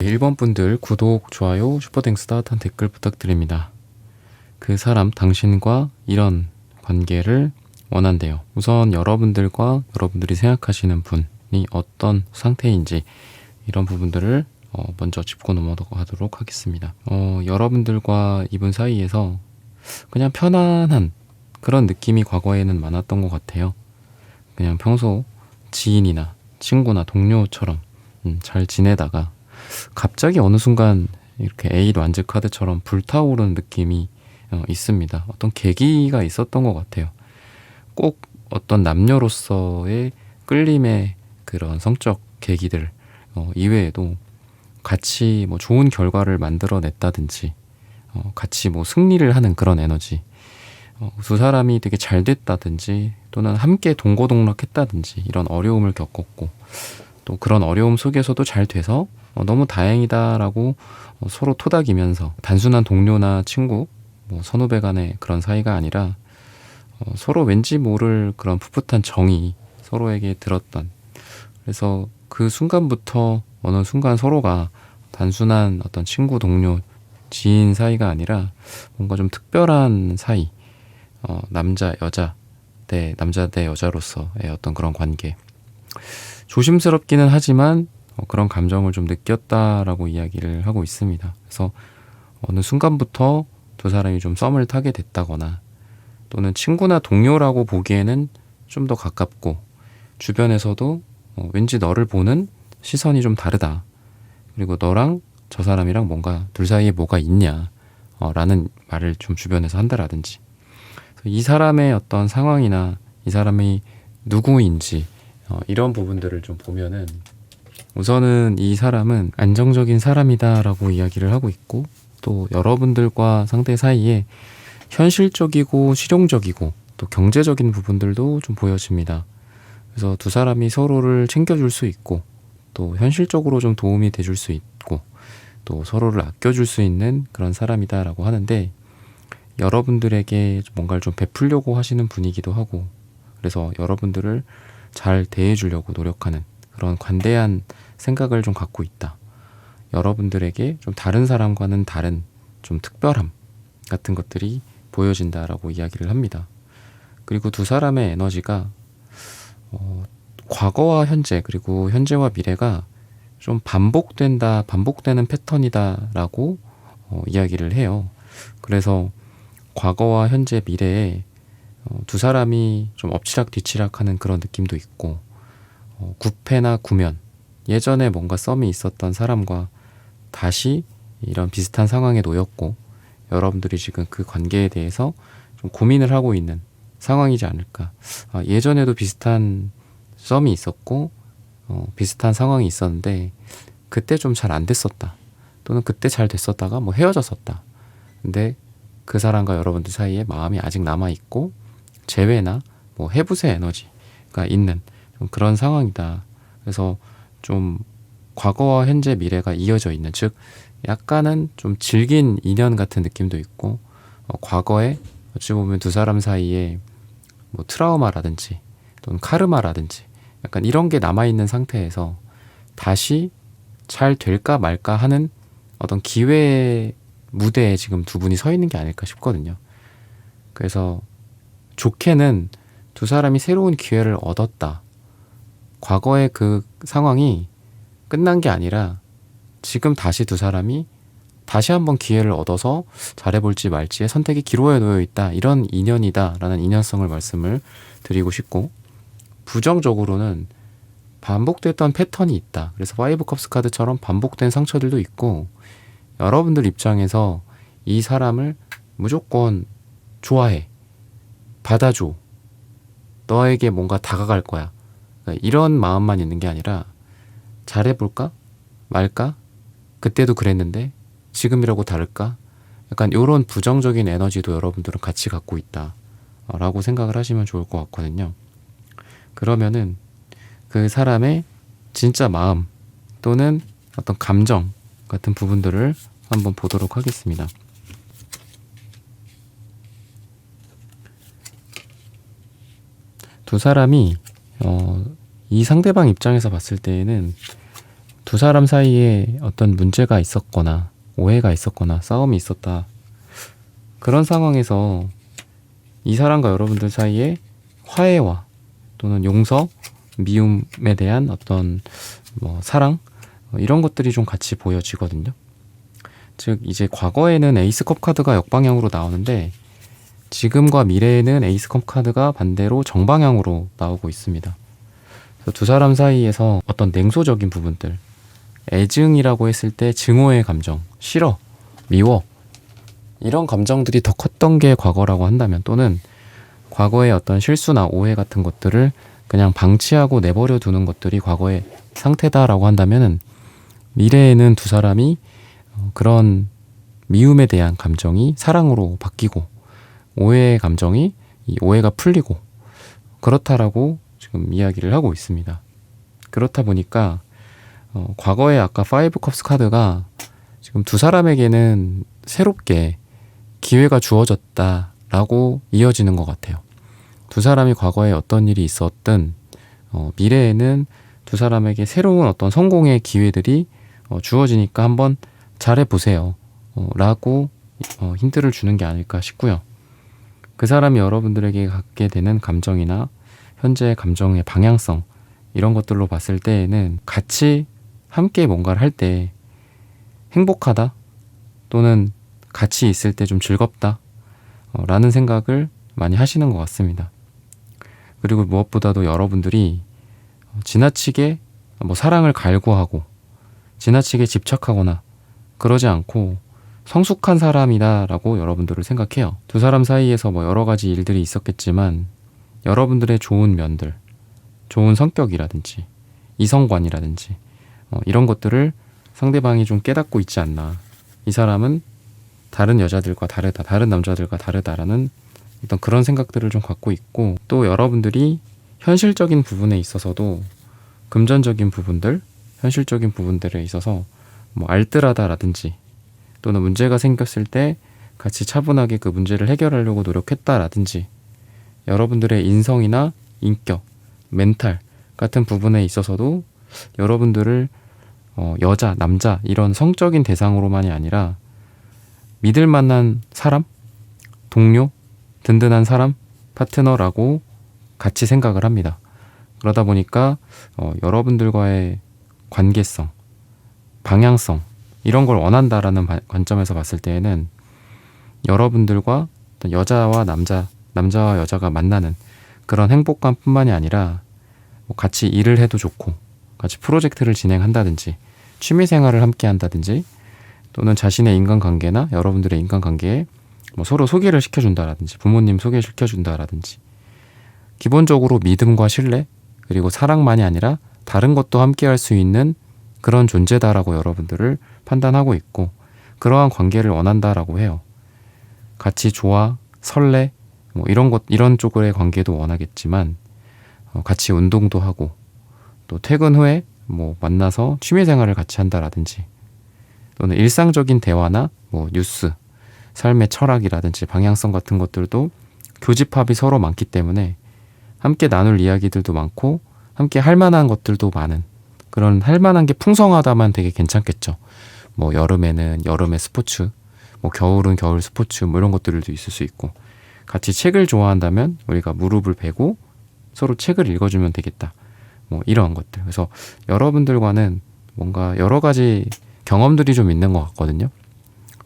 1번 분들 구독, 좋아요, 슈퍼땡스 따뜻한 댓글 부탁드립니다. 그 사람, 당신과 이런 관계를 원한대요. 우선 여러분들과 여러분들이 생각하시는 분이 어떤 상태인지 이런 부분들을 먼저 짚고 넘어가도록 하겠습니다. 여러분들과 이분 사이에서 그냥 편안한 그런 느낌이 과거에는 많았던 것 같아요. 그냥 평소 지인이나 친구나 동료처럼 잘 지내다가 갑자기 어느 순간 이렇게 에잇 완즈 카드처럼 불타오르는 느낌이 있습니다. 어떤 계기가 있었던 것 같아요. 꼭 어떤 남녀로서의 끌림의 그런 성적 계기들 이외에도 같이 뭐 좋은 결과를 만들어냈다든지 같이 뭐 승리를 하는 그런 에너지, 두 사람이 되게 잘 됐다든지 또는 함께 동고동락했다든지 이런 어려움을 겪었고 또 그런 어려움 속에서도 잘 돼서 너무 다행이다라고 서로 토닥이면서 단순한 동료나 친구, 뭐 선후배 간의 그런 사이가 아니라 서로 왠지 모를 그런 풋풋한 정이 서로에게 들었던, 그래서 그 순간부터 어느 순간 서로가 단순한 어떤 친구, 동료, 지인 사이가 아니라 뭔가 좀 특별한 사이, 남자, 여자 남자 대 여자로서의 어떤 그런 관계. 조심스럽기는 하지만 그런 감정을 좀 느꼈다라고 이야기를 하고 있습니다. 그래서 어느 순간부터 두 사람이 좀 썸을 타게 됐다거나 또는 친구나 동료라고 보기에는 좀 더 가깝고 주변에서도 왠지 너를 보는 시선이 좀 다르다. 그리고 너랑 저 사람이랑 뭔가 둘 사이에 뭐가 있냐 라는 말을 좀 주변에서 한다라든지, 이 사람의 어떤 상황이나 이 사람이 누구인지 이런 부분들을 좀 보면은 우선은 이 사람은 안정적인 사람이다라고 이야기를 하고 있고, 또 여러분들과 상대 사이에 현실적이고 실용적이고 또 경제적인 부분들도 좀 보여집니다. 그래서 두 사람이 서로를 챙겨줄 수 있고 또 현실적으로 좀 도움이 돼줄 수 있고 또 서로를 아껴줄 수 있는 그런 사람이다라고 하는데, 여러분들에게 뭔가를 좀 베풀려고 하시는 분이기도 하고, 그래서 여러분들을 잘 대해주려고 노력하는 그런 관대한 생각을 좀 갖고 있다. 여러분들에게 좀 다른 사람과는 다른 좀 특별함 같은 것들이 보여진다라고 이야기를 합니다. 그리고 두 사람의 에너지가 과거와 현재 그리고 현재와 미래가 좀 반복되는 패턴이다라고 이야기를 해요. 그래서 과거와 현재 미래에 두 사람이 좀 엎치락뒤치락하는 그런 느낌도 있고, 구패나 구면, 예전에 뭔가 썸이 있었던 사람과 다시 이런 비슷한 상황에 놓였고 여러분들이 지금 그 관계에 대해서 좀 고민을 하고 있는 상황이지 않을까. 예전에도 비슷한 썸이 있었고 비슷한 상황이 있었는데 그때 좀 잘 안 됐었다, 또는 그때 잘 됐었다가 뭐 헤어졌었다. 근데 그 사람과 여러분들 사이에 마음이 아직 남아있고 재회나 뭐 해부세 에너지가 있는 좀 그런 상황이다. 그래서 좀 과거와 현재 미래가 이어져 있는, 즉 약간은 좀 질긴 인연 같은 느낌도 있고, 과거에 어찌 보면 두 사람 사이에 뭐 트라우마라든지 또는 카르마라든지 약간 이런 게 남아있는 상태에서 다시 잘 될까 말까 하는 어떤 기회의 무대에 지금 두 분이 서 있는 게 아닐까 싶거든요. 그래서 좋게는 두 사람이 새로운 기회를 얻었다. 과거의 그 상황이 끝난 게 아니라 지금 다시 두 사람이 다시 한번 기회를 얻어서 잘해볼지 말지의 선택이 기로에 놓여 있다. 이런 인연이다 라는 인연성을 말씀을 드리고 싶고, 부정적으로는 반복됐던 패턴이 있다. 그래서 5 컵스 카드처럼 반복된 상처들도 있고, 여러분들 입장에서 이 사람을 무조건 좋아해, 받아줘, 너에게 뭔가 다가갈 거야, 그러니까 이런 마음만 있는 게 아니라 잘해볼까 말까, 그때도 그랬는데 지금이라고 다를까, 약간 이런 부정적인 에너지도 여러분들은 같이 갖고 있다 라고 생각을 하시면 좋을 것 같거든요. 그러면은 그 사람의 진짜 마음 또는 어떤 감정 같은 부분들을 한번 보도록 하겠습니다. 두 사람이 이 상대방 입장에서 봤을 때에는 두 사람 사이에 어떤 문제가 있었거나 오해가 있었거나 싸움이 있었다. 그런 상황에서 이 사람과 여러분들 사이에 화해와 또는 용서, 미움에 대한 어떤 사랑 이런 것들이 좀 같이 보여지거든요. 즉 이제 과거에는 에이스컵 카드가 역방향으로 나오는데 지금과 미래에는 에이스컵 카드가 반대로 정방향으로 나오고 있습니다. 그래서 두 사람 사이에서 어떤 냉소적인 부분들, 애증이라고 했을 때 증오의 감정, 싫어, 미워 이런 감정들이 더 컸던 게 과거라고 한다면, 또는 과거의 어떤 실수나 오해 같은 것들을 그냥 방치하고 내버려 두는 것들이 과거의 상태다라고 한다면, 미래에는 두 사람이 그런 미움에 대한 감정이 사랑으로 바뀌고 오해의 감정이 이 오해가 풀리고 그렇다라고 지금 이야기를 하고 있습니다. 그렇다 보니까 과거의 아까 5컵스 카드가 지금 두 사람에게는 새롭게 기회가 주어졌다라고 이어지는 것 같아요. 두 사람이 과거에 어떤 일이 있었든 미래에는 두 사람에게 새로운 어떤 성공의 기회들이 주어지니까 한번 잘해보세요 라고 힌트를 주는 게 아닐까 싶고요. 그 사람이 여러분들에게 갖게 되는 감정이나 현재의 감정의 방향성 이런 것들로 봤을 때에는 같이 함께 뭔가를 할 때 행복하다 또는 같이 있을 때 좀 즐겁다 라는 생각을 많이 하시는 것 같습니다. 그리고 무엇보다도 여러분들이 지나치게 사랑을 갈구하고 지나치게 집착하거나 그러지 않고 성숙한 사람이다라고 여러분들을 생각해요. 두 사람 사이에서 여러 가지 일들이 있었겠지만 여러분들의 좋은 면들, 좋은 성격이라든지 이성관이라든지 이런 것들을 상대방이 좀 깨닫고 있지 않나. 이 사람은 다른 여자들과 다르다, 다른 남자들과 다르다라는 어떤 그런 생각들을 좀 갖고 있고, 또 여러분들이 현실적인 부분에 있어서도 금전적인 부분들, 현실적인 부분들에 있어서 알뜰하다라든지 또는 문제가 생겼을 때 같이 차분하게 그 문제를 해결하려고 노력했다라든지, 여러분들의 인성이나 인격, 멘탈 같은 부분에 있어서도 여러분들을 여자, 남자 이런 성적인 대상으로만이 아니라 믿을 만한 사람, 동료, 든든한 사람, 파트너라고 같이 생각을 합니다. 그러다 보니까 여러분들과의 관계성, 방향성 이런 걸 원한다라는 관점에서 봤을 때에는 여러분들과 여자와 남자와 여자가 만나는 그런 행복감뿐만이 아니라 같이 일을 해도 좋고 같이 프로젝트를 진행한다든지 취미생활을 함께 한다든지 또는 자신의 인간관계나 여러분들의 인간관계에 서로 소개를 시켜준다라든지 부모님 소개시켜준다라든지 기본적으로 믿음과 신뢰 그리고 사랑만이 아니라 다른 것도 함께 할 수 있는 그런 존재다라고 여러분들을 판단하고 있고, 그러한 관계를 원한다라고 해요. 같이 좋아, 설레 이런 쪽의 관계도 원하겠지만 같이 운동도 하고 또 퇴근 후에 만나서 취미생활을 같이 한다라든지 또는 일상적인 대화나 뉴스, 삶의 철학이라든지 방향성 같은 것들도 교집합이 서로 많기 때문에 함께 나눌 이야기들도 많고 함께 할 만한 것들도 많은, 그런 할 만한 게 풍성하다만 되게 괜찮겠죠. 여름에는 여름의 스포츠, 겨울은 겨울 스포츠 이런 것들도 있을 수 있고, 같이 책을 좋아한다면 우리가 무릎을 베고 서로 책을 읽어주면 되겠다. 이런 것들. 그래서 여러분들과는 뭔가 여러 가지 경험들이 좀 있는 것 같거든요.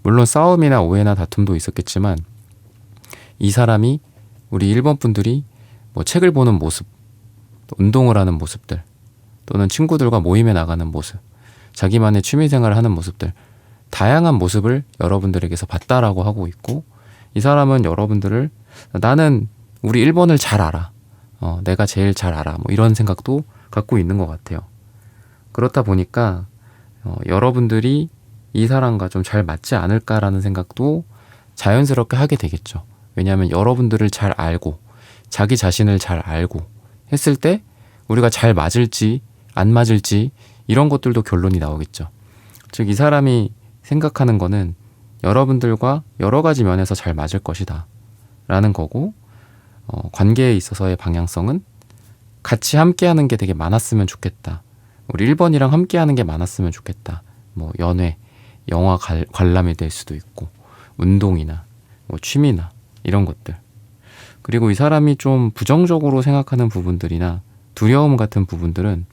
물론 싸움이나 오해나 다툼도 있었겠지만 이 사람이 우리 1번 분들이 책을 보는 모습, 운동을 하는 모습들 또는 친구들과 모임에 나가는 모습, 자기만의 취미생활을 하는 모습들, 다양한 모습을 여러분들에게서 봤다라고 하고 있고, 이 사람은 여러분들을 나는 우리 1번을 잘 알아, 내가 제일 잘 알아 이런 생각도 갖고 있는 것 같아요. 그렇다 보니까 여러분들이 이 사람과 좀 잘 맞지 않을까라는 생각도 자연스럽게 하게 되겠죠. 왜냐하면 여러분들을 잘 알고 자기 자신을 잘 알고 했을 때 우리가 잘 맞을지 안 맞을지 이런 것들도 결론이 나오겠죠. 즉 이 사람이 생각하는 거는 여러분들과 여러 가지 면에서 잘 맞을 것이다 라는 거고, 관계에 있어서의 방향성은 같이 함께하는 게 되게 많았으면 좋겠다 우리 1번이랑 함께 하는 게 많았으면 좋겠다. 뭐 연애, 영화 관람이 될 수도 있고, 운동이나 뭐 취미나 이런 것들. 그리고 이 사람이 좀 부정적으로 생각하는 부분들이나 두려움 같은 부분들은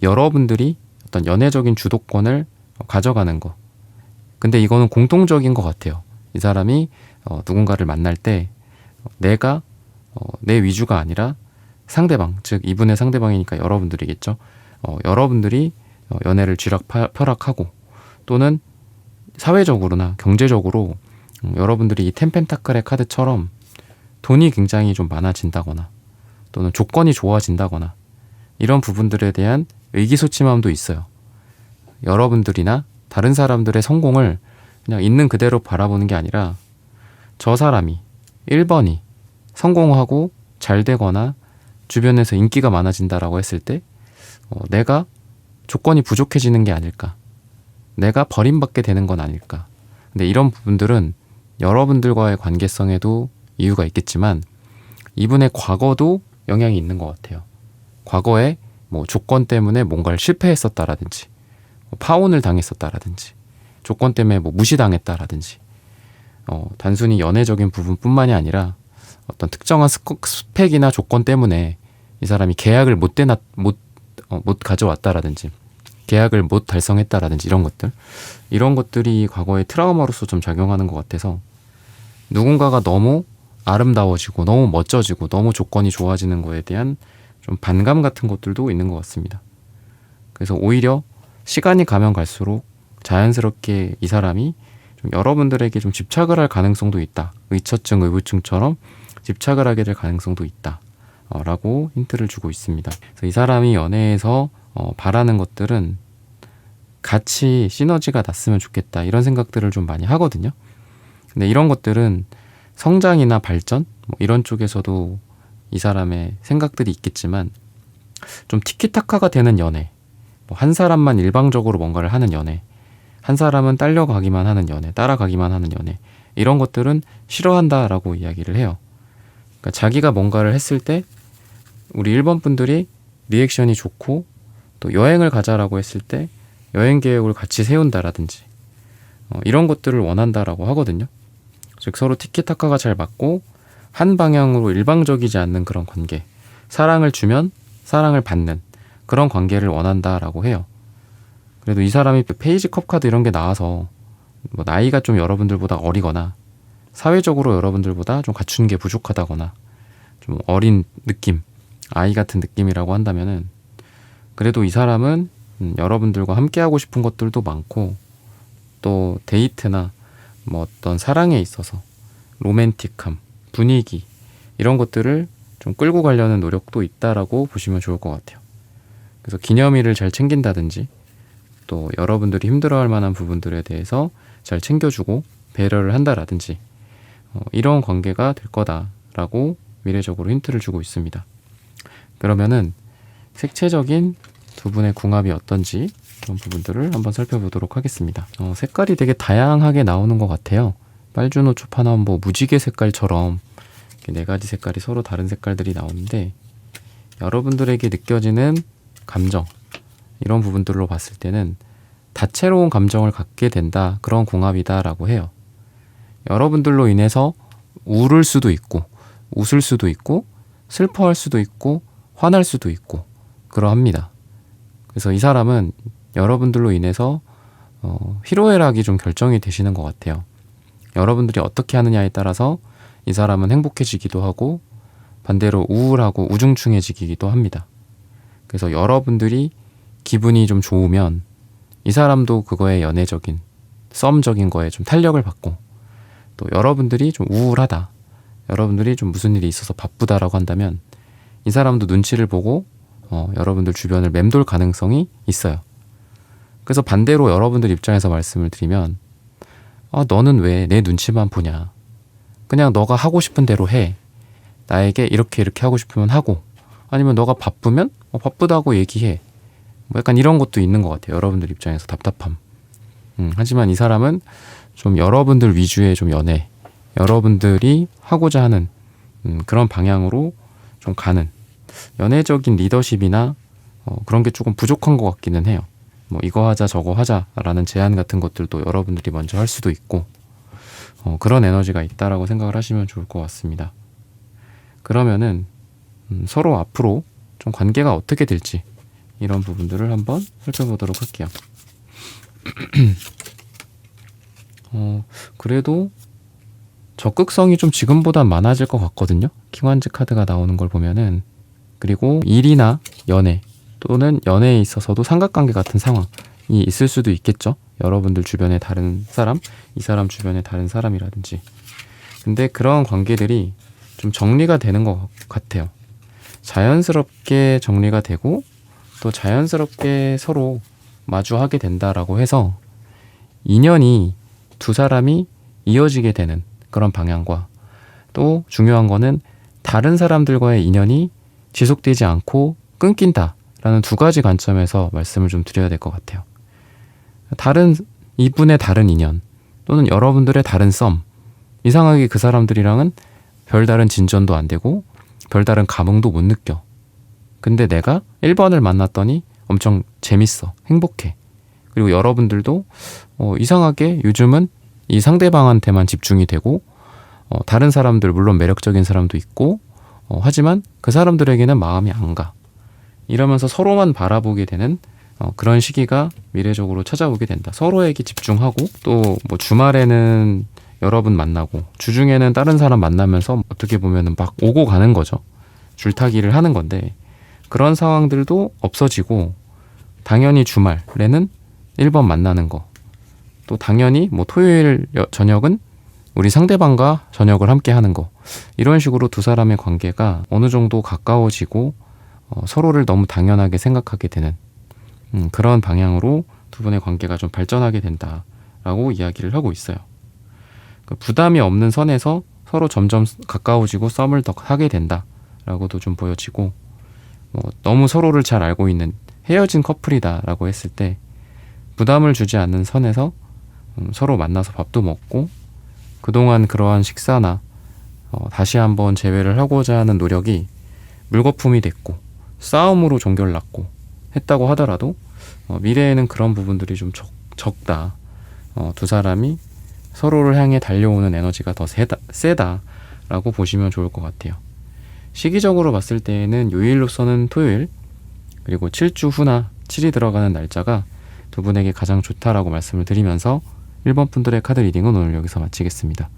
여러분들이 어떤 연애적인 주도권을 가져가는 거. 근데 이거는 공통적인 것 같아요. 이 사람이 누군가를 만날 때 내가 내 위주가 아니라 상대방, 즉 이분의 상대방이니까 여러분들이겠죠. 여러분들이 연애를 쥐락펴락하고 또는 사회적으로나 경제적으로 여러분들이 이 텐펜타클의 카드처럼 돈이 굉장히 좀 많아진다거나 또는 조건이 좋아진다거나 이런 부분들에 대한 의기소침함도 있어요. 여러분들이나 다른 사람들의 성공을 그냥 있는 그대로 바라보는 게 아니라 저 사람이 1번이 성공하고 잘 되거나 주변에서 인기가 많아진다라고 했을 때 내가 조건이 부족해지는 게 아닐까, 내가 버림받게 되는 건 아닐까. 근데 이런 부분들은 여러분들과의 관계성에도 이유가 있겠지만 이분의 과거도 영향이 있는 것 같아요. 과거에 뭐 조건 때문에 뭔가를 실패했었다라든지 파혼을 당했었다라든지 조건 때문에 뭐 무시당했다라든지 단순히 연애적인 부분뿐만이 아니라 어떤 특정한 스펙이나 조건 때문에 이 사람이 계약을 못 가져왔다라든지 계약을 못 달성했다라든지 이런 것들이 과거의 트라우마로서 좀 작용하는 것 같아서 누군가가 너무 아름다워지고 너무 멋져지고 너무 조건이 좋아지는 거에 대한 좀 반감 같은 것들도 있는 것 같습니다. 그래서 오히려 시간이 가면 갈수록 자연스럽게 이 사람이 좀 여러분들에게 좀 집착을 할 가능성도 있다. 의처증, 의부증처럼 집착을 하게 될 가능성도 있다. 라고 힌트를 주고 있습니다. 그래서 이 사람이 연애에서 바라는 것들은 같이 시너지가 났으면 좋겠다. 이런 생각들을 좀 많이 하거든요. 근데 이런 것들은 성장이나 발전 뭐 이런 쪽에서도 이 사람의 생각들이 있겠지만 좀 티키타카가 되는 연애, 뭐 한 사람만 일방적으로 뭔가를 하는 연애, 한 사람은 딸려가기만 하는 연애, 따라가기만 하는 연애, 이런 것들은 싫어한다라고 이야기를 해요. 그러니까 자기가 뭔가를 했을 때 우리 1번 분들이 리액션이 좋고 또 여행을 가자라고 했을 때 여행 계획을 같이 세운다라든지 이런 것들을 원한다라고 하거든요. 즉 서로 티키타카가 잘 맞고 한 방향으로 일방적이지 않는 그런 관계, 사랑을 주면 사랑을 받는 그런 관계를 원한다라고 해요. 그래도 이 사람이 페이지 컵 카드 이런 게 나와서 뭐 나이가 좀 여러분들보다 어리거나 사회적으로 여러분들보다 좀 갖춘 게 부족하다거나 좀 어린 느낌, 아이 같은 느낌이라고 한다면은 그래도 이 사람은 여러분들과 함께 하고 싶은 것들도 많고 또 데이트나 뭐 어떤 사랑에 있어서 로맨틱함, 분위기 이런 것들을 좀 끌고 가려는 노력도 있다라고 보시면 좋을 것 같아요. 그래서 기념일을 잘 챙긴다든지 또 여러분들이 힘들어할 만한 부분들에 대해서 잘 챙겨주고 배려를 한다라든지 이런 관계가 될 거다라고 미래적으로 힌트를 주고 있습니다. 그러면은 색채적인 두 분의 궁합이 어떤지 그런 부분들을 한번 살펴보도록 하겠습니다. 색깔이 되게 다양하게 나오는 것 같아요. 빨주노 초파나온 뭐 무지개 색깔처럼 이렇게 4가지 색깔이 서로 다른 색깔들이 나오는데 여러분들에게 느껴지는 감정 이런 부분들로 봤을 때는 다채로운 감정을 갖게 된다. 그런 궁합이다라고 해요. 여러분들로 인해서 울을 수도 있고 웃을 수도 있고 슬퍼할 수도 있고 화날 수도 있고 그러합니다. 그래서 이 사람은 여러분들로 인해서 희로애락이 좀 결정이 되시는 것 같아요. 여러분들이 어떻게 하느냐에 따라서 이 사람은 행복해지기도 하고 반대로 우울하고 우중충해지기도 합니다. 그래서 여러분들이 기분이 좀 좋으면 이 사람도 그거에 연애적인 썸적인 거에 좀 탄력을 받고 또 여러분들이 좀 우울하다, 여러분들이 좀 무슨 일이 있어서 바쁘다라고 한다면 이 사람도 눈치를 보고 여러분들 주변을 맴돌 가능성이 있어요. 그래서 반대로 여러분들 입장에서 말씀을 드리면 너는 왜 내 눈치만 보냐, 그냥 너가 하고 싶은 대로 해, 나에게 이렇게 하고 싶으면 하고, 아니면 너가 바쁘면 바쁘다고 얘기해, 뭐 약간 이런 것도 있는 것 같아요. 여러분들 입장에서 답답함. 하지만 이 사람은 좀 여러분들 위주의 좀 연애, 여러분들이 하고자 하는 그런 방향으로 좀 가는 연애적인 리더십이나 그런 게 조금 부족한 것 같기는 해요. 뭐 이거 하자 저거 하자라는 제안 같은 것들도 여러분들이 먼저 할 수도 있고 그런 에너지가 있다라고 생각을 하시면 좋을 것 같습니다. 그러면은 서로 앞으로 좀 관계가 어떻게 될지 이런 부분들을 한번 살펴보도록 할게요. 그래도 적극성이 좀 지금보단 많아질 것 같거든요. 킹완즈 카드가 나오는 걸 보면은. 그리고 일이나 연애 또는 연애에 있어서도 삼각관계 같은 상황이 있을 수도 있겠죠. 여러분들 주변에 다른 사람, 이 사람 주변에 다른 사람이라든지. 근데 그런 관계들이 좀 정리가 되는 것 같아요. 자연스럽게 정리가 되고 또 자연스럽게 서로 마주하게 된다라고 해서 인연이 두 사람이 이어지게 되는 그런 방향과 또 중요한 거는 다른 사람들과의 인연이 지속되지 않고 끊긴다라는 두 가지 관점에서 말씀을 좀 드려야 될 것 같아요. 이분의 다른 인연 또는 여러분들의 다른 썸, 이상하게 그 사람들이랑은 별다른 진전도 안 되고 별다른 감흥도 못 느껴. 근데 내가 1번을 만났더니 엄청 재밌어, 행복해. 그리고 여러분들도 이상하게 요즘은 이 상대방한테만 집중이 되고 다른 사람들 물론 매력적인 사람도 있고 하지만 그 사람들에게는 마음이 안 가. 이러면서 서로만 바라보게 되는 그런 시기가 미래적으로 찾아오게 된다. 서로에게 집중하고 또 뭐 주말에는 여러분 만나고 주중에는 다른 사람 만나면서 어떻게 보면은 막 오고 가는 거죠. 줄타기를 하는 건데 그런 상황들도 없어지고 당연히 주말에는 1번 만나는 거. 또 당연히 뭐 토요일 저녁은 우리 상대방과 저녁을 함께 하는 거. 이런 식으로 두 사람의 관계가 어느 정도 가까워지고 서로를 너무 당연하게 생각하게 되는 그런 방향으로 두 분의 관계가 좀 발전하게 된다라고 이야기를 하고 있어요. 부담이 없는 선에서 서로 점점 가까워지고 썸을 더 하게 된다라고도 좀 보여지고 너무 서로를 잘 알고 있는 헤어진 커플이다라고 했을 때 부담을 주지 않는 선에서 서로 만나서 밥도 먹고 그동안 그러한 식사나 다시 한번 재회를 하고자 하는 노력이 물거품이 됐고 싸움으로 종결났고 했다고 하더라도 미래에는 그런 부분들이 좀 적다. 두 사람이 서로를 향해 달려오는 에너지가 더 세다라고 보시면 좋을 것 같아요. 시기적으로 봤을 때에는 요일로서는 토요일 그리고 7주 후나 7이 들어가는 날짜가 두 분에게 가장 좋다라고 말씀을 드리면서 1번 분들의 카드 리딩은 오늘 여기서 마치겠습니다.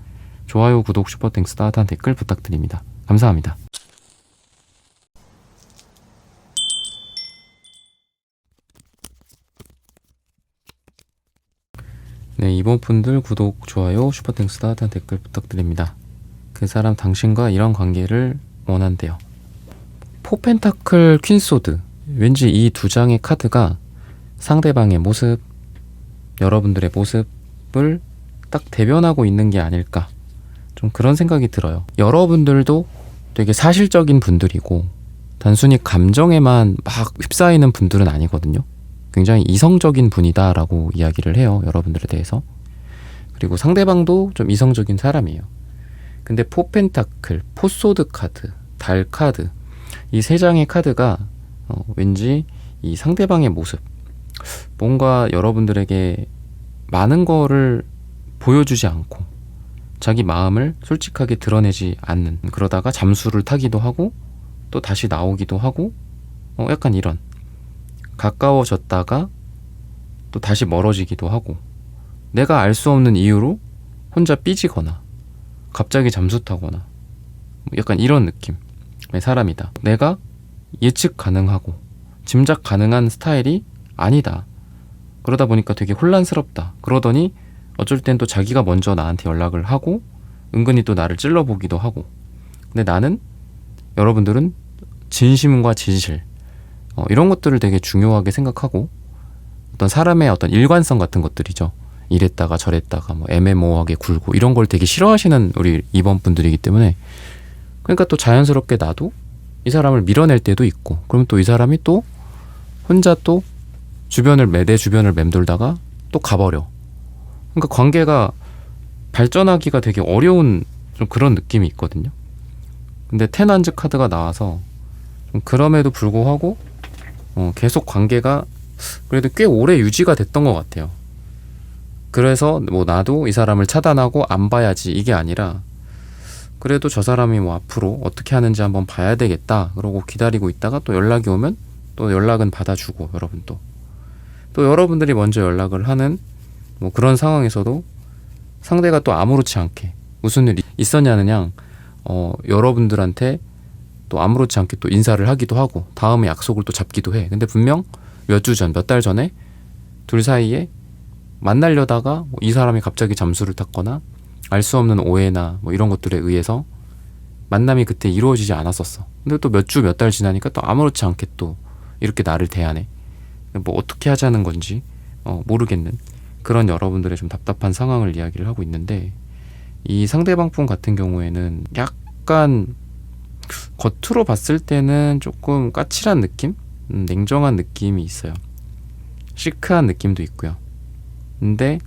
좋아요, 구독, 슈퍼땡스, 따뜻한 댓글 부탁드립니다. 감사합니다. 네, 이번 분들 구독, 좋아요, 슈퍼땡스, 따뜻한 댓글 부탁드립니다. 그 사람 당신과 이런 관계를 원한대요. 포펜타클 퀸소드. 왠지 이 두 장의 카드가 상대방의 모습, 여러분들의 모습을 딱 대변하고 있는 게 아닐까. 좀 그런 생각이 들어요. 여러분들도 되게 사실적인 분들이고 단순히 감정에만 막 휩싸이는 분들은 아니거든요. 굉장히 이성적인 분이다라고 이야기를 해요. 여러분들에 대해서. 그리고 상대방도 좀 이성적인 사람이에요. 근데 포펜타클, 포소드 카드, 달 카드 이 세 장의 카드가 왠지 이 상대방의 모습 뭔가 여러분들에게 많은 거를 보여주지 않고 자기 마음을 솔직하게 드러내지 않는 그러다가 잠수를 타기도 하고 또 다시 나오기도 하고 약간 이런 가까워졌다가 또 다시 멀어지기도 하고 내가 알 수 없는 이유로 혼자 삐지거나 갑자기 잠수 타거나 약간 이런 느낌의 사람이다. 내가 예측 가능하고 짐작 가능한 스타일이 아니다. 그러다 보니까 되게 혼란스럽다. 그러더니 어쩔 땐 또 자기가 먼저 나한테 연락을 하고 은근히 또 나를 찔러보기도 하고. 근데 나는 여러분들은 진심과 진실 이런 것들을 되게 중요하게 생각하고 어떤 사람의 어떤 일관성 같은 것들이죠. 이랬다가 저랬다가 뭐 애매모호하게 굴고 이런 걸 되게 싫어하시는 우리 2번 분들이기 때문에 그러니까 또 자연스럽게 나도 이 사람을 밀어낼 때도 있고 그럼 또 이 사람이 또 혼자 또 내 주변을 맴돌다가 또 가버려. 그러니까 관계가 발전하기가 되게 어려운 좀 그런 느낌이 있거든요. 근데 텐한즈 카드가 나와서 좀 그럼에도 불구하고 계속 관계가 그래도 꽤 오래 유지가 됐던 것 같아요. 그래서 뭐 나도 이 사람을 차단하고 안 봐야지 이게 아니라 그래도 저 사람이 뭐 앞으로 어떻게 하는지 한번 봐야 되겠다 그러고 기다리고 있다가 또 연락이 오면 또 연락은 받아주고 여러분도 또 여러분들이 먼저 연락을 하는 뭐 그런 상황에서도 상대가 또 아무렇지 않게 무슨 일이 있었냐는 양 여러분들한테 또 아무렇지 않게 또 인사를 하기도 하고 다음에 약속을 또 잡기도 해. 근데 분명 몇 주 전, 몇 달 전에 둘 사이에 만나려다가 이 사람이 갑자기 잠수를 탔거나 알 수 없는 오해나 뭐 이런 것들에 의해서 만남이 그때 이루어지지 않았었어. 근데 또 몇 주, 몇 달 지나니까 또 아무렇지 않게 또 이렇게 나를 대하네. 뭐 어떻게 하자는 건지 모르겠는 그런 여러분들의 좀 답답한 상황을 이야기를 하고 있는데 이 상대방 분 같은 경우에는 약간 겉으로 봤을 때는 조금 까칠한 느낌? 냉정한 느낌이 있어요. 시크한 느낌도 있고요. 근데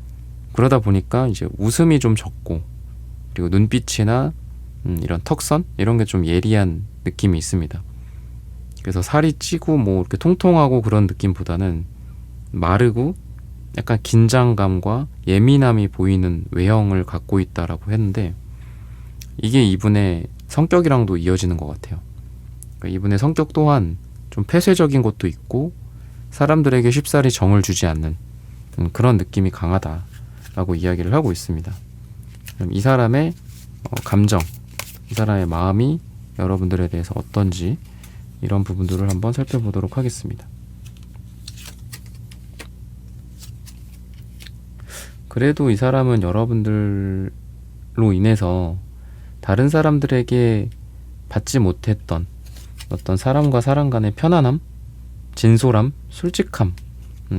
그러다 보니까 이제 웃음이 좀 적고 그리고 눈빛이나 이런 턱선 이런 게 좀 예리한 느낌이 있습니다. 그래서 살이 찌고 뭐 이렇게 통통하고 그런 느낌보다는 마르고 약간 긴장감과 예민함이 보이는 외형을 갖고 있다라고 했는데 이게 이분의 성격이랑도 이어지는 것 같아요. 그러니까 이분의 성격 또한 좀 폐쇄적인 것도 있고 사람들에게 쉽사리 정을 주지 않는 그런 느낌이 강하다라고 이야기를 하고 있습니다. 그럼 이 사람의 감정, 이 사람의 마음이 여러분들에 대해서 어떤지 이런 부분들을 한번 살펴보도록 하겠습니다. 그래도 이 사람은 여러분들로 인해서 다른 사람들에게 받지 못했던 어떤 사람과 사람 간의 편안함, 진솔함, 솔직함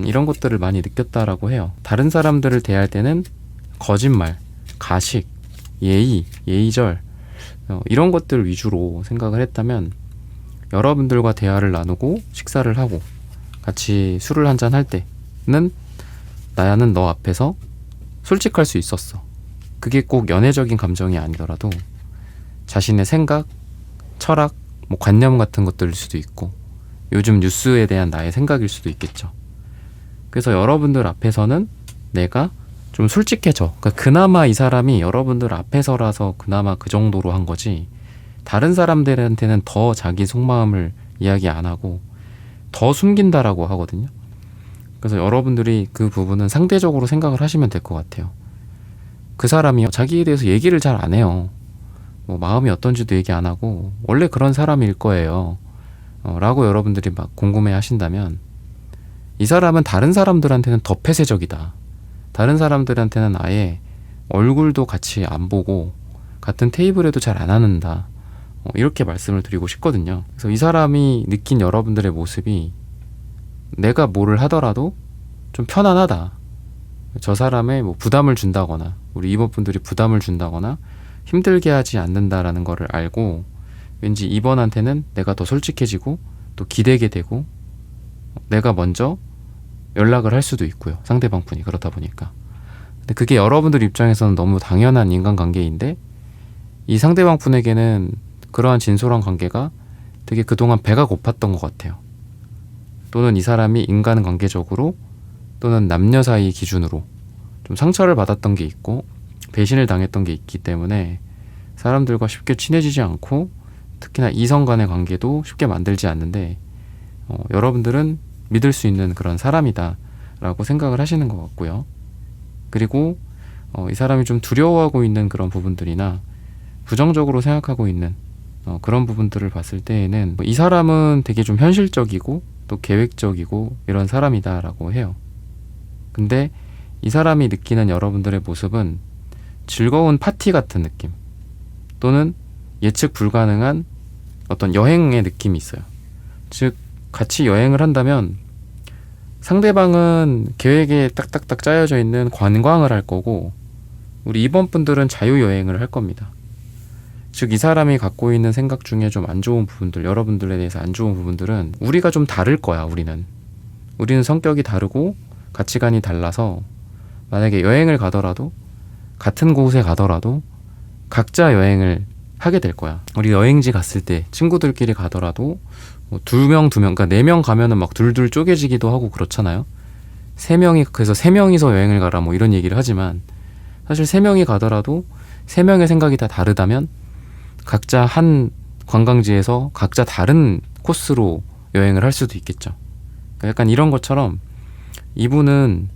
이런 것들을 많이 느꼈다라고 해요. 다른 사람들을 대할 때는 거짓말, 가식, 예의, 예의절 이런 것들 위주로 생각을 했다면 여러분들과 대화를 나누고 식사를 하고 같이 술을 한잔 할 때는 나는 너 앞에서 솔직할 수 있었어. 그게 꼭 연애적인 감정이 아니더라도 자신의 생각, 철학, 뭐 관념 같은 것들일 수도 있고 요즘 뉴스에 대한 나의 생각일 수도 있겠죠. 그래서 여러분들 앞에서는 내가 좀 솔직해져. 그러니까 그나마 이 사람이 여러분들 앞에서라서 그나마 그 정도로 한 거지 다른 사람들한테는 더 자기 속마음을 이야기 안 하고 더 숨긴다라고 하거든요. 그래서 여러분들이 그 부분은 상대적으로 생각을 하시면 될 것 같아요. 그 사람이 자기에 대해서 얘기를 잘 안 해요. 뭐 마음이 어떤지도 얘기 안 하고 원래 그런 사람일 거예요. 라고 여러분들이 막 궁금해 하신다면 이 사람은 다른 사람들한테는 더 폐쇄적이다. 다른 사람들한테는 아예 얼굴도 같이 안 보고 같은 테이블에도 잘 안 앉는다. 이렇게 말씀을 드리고 싶거든요. 그래서 이 사람이 느낀 여러분들의 모습이 내가 뭐를 하더라도 좀 편안하다. 저 사람의 뭐 부담을 준다거나 우리 이번분들이 부담을 준다거나 힘들게 하지 않는다라는 거를 알고 왠지 이번한테는 내가 더 솔직해지고 또 기대게 되고 내가 먼저 연락을 할 수도 있고요. 상대방 분이 그렇다 보니까. 근데 그게 여러분들 입장에서는 너무 당연한 인간관계인데 이 상대방 분에게는 그러한 진솔한 관계가 되게 그동안 배가 고팠던 것 같아요. 또는 이 사람이 인간관계적으로 또는 남녀 사이 기준으로 좀 상처를 받았던 게 있고 배신을 당했던 게 있기 때문에 사람들과 쉽게 친해지지 않고 특히나 이성 간의 관계도 쉽게 만들지 않는데 여러분들은 믿을 수 있는 그런 사람이다 라고 생각을 하시는 것 같고요. 그리고 이 사람이 좀 두려워하고 있는 그런 부분들이나 부정적으로 생각하고 있는 그런 부분들을 봤을 때에는 이 사람은 되게 좀 현실적이고 또 계획적이고 이런 사람이다 라고 해요. 근데 이 사람이 느끼는 여러분들의 모습은 즐거운 파티 같은 느낌 또는 예측 불가능한 어떤 여행의 느낌이 있어요. 즉 같이 여행을 한다면 상대방은 계획에 딱딱딱 짜여져 있는 관광을 할 거고 우리 이번 분들은 자유여행을 할 겁니다. 즉 이 사람이 갖고 있는 생각 중에 좀 안 좋은 부분들, 여러분들에 대해서 안 좋은 부분들은 우리가 좀 다를 거야. 우리는 성격이 다르고 가치관이 달라서 만약에 여행을 가더라도 같은 곳에 가더라도 각자 여행을 하게 될 거야. 우리 여행지 갔을 때 친구들끼리 가더라도 뭐 2명, 2명, 그러니까 4명 가면은 막 둘둘 쪼개지기도 하고 그렇잖아요. 3명이, 그래서 3명이서 여행을 가라 뭐 이런 얘기를 하지만, 사실 3명이 가더라도 3명의 생각이 다 다르다면 각자 한 관광지에서 각자 다른 코스로 여행을 할 수도 있겠죠. 그러니까 약간 이런 것처럼 이분은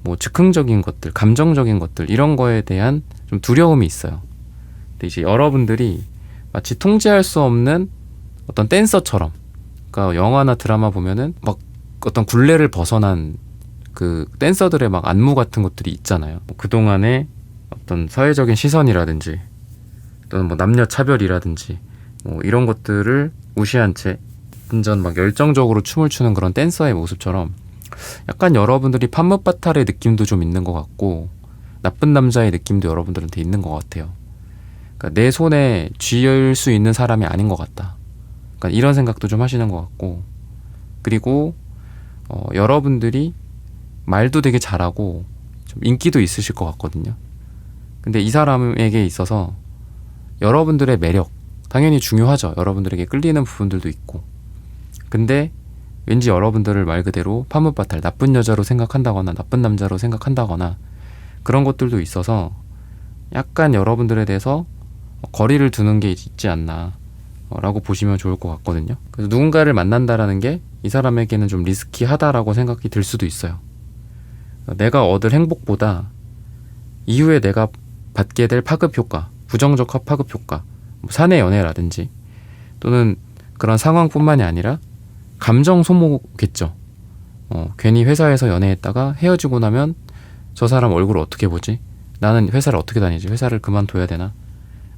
뭐 즉흥적인 것들, 감정적인 것들, 이런 거에 대한 좀 두려움이 있어요. 근데 이제 여러분들이 마치 통제할 수 없는 어떤 댄서처럼, 그러니까 영화나 드라마 보면은 막 어떤 굴레를 벗어난 그 댄서들의 막 안무 같은 것들이 있잖아요. 뭐 그동안의 어떤 사회적인 시선이라든지 또는 뭐 남녀 차별이라든지 뭐 이런 것들을 무시한 채 완전 막 열정적으로 춤을 추는 그런 댄서의 모습처럼 약간 여러분들이 판무바탈의 느낌도 좀 있는 것 같고, 나쁜 남자의 느낌도 여러분들한테 있는 것 같아요. 그러니까 내 손에 쥐을 수 있는 사람이 아닌 것 같다. 그러니까 이런 생각도 좀 하시는 것 같고, 그리고 여러분들이 말도 되게 잘하고 좀 인기도 있으실 것 같거든요. 근데 이 사람에게 있어서 여러분들의 매력, 당연히 중요하죠. 여러분들에게 끌리는 부분들도 있고. 근데 왠지 여러분들을 말 그대로 파무바탈, 나쁜 여자로 생각한다거나 나쁜 남자로 생각한다거나 그런 것들도 있어서 약간 여러분들에 대해서 거리를 두는 게 있지 않나 라고 보시면 좋을 것 같거든요. 그래서 누군가를 만난다라는 게 이 사람에게는 좀 리스키하다라고 생각이 들 수도 있어요. 내가 얻을 행복보다 이후에 내가 받게 될 파급 효과, 부정적 파급 효과, 뭐 사내 연애라든지 또는 그런 상황뿐만이 아니라 감정 소모겠죠. 괜히 회사에서 연애했다가 헤어지고 나면 저 사람 얼굴을 어떻게 보지? 나는 회사를 어떻게 다니지? 회사를 그만둬야 되나?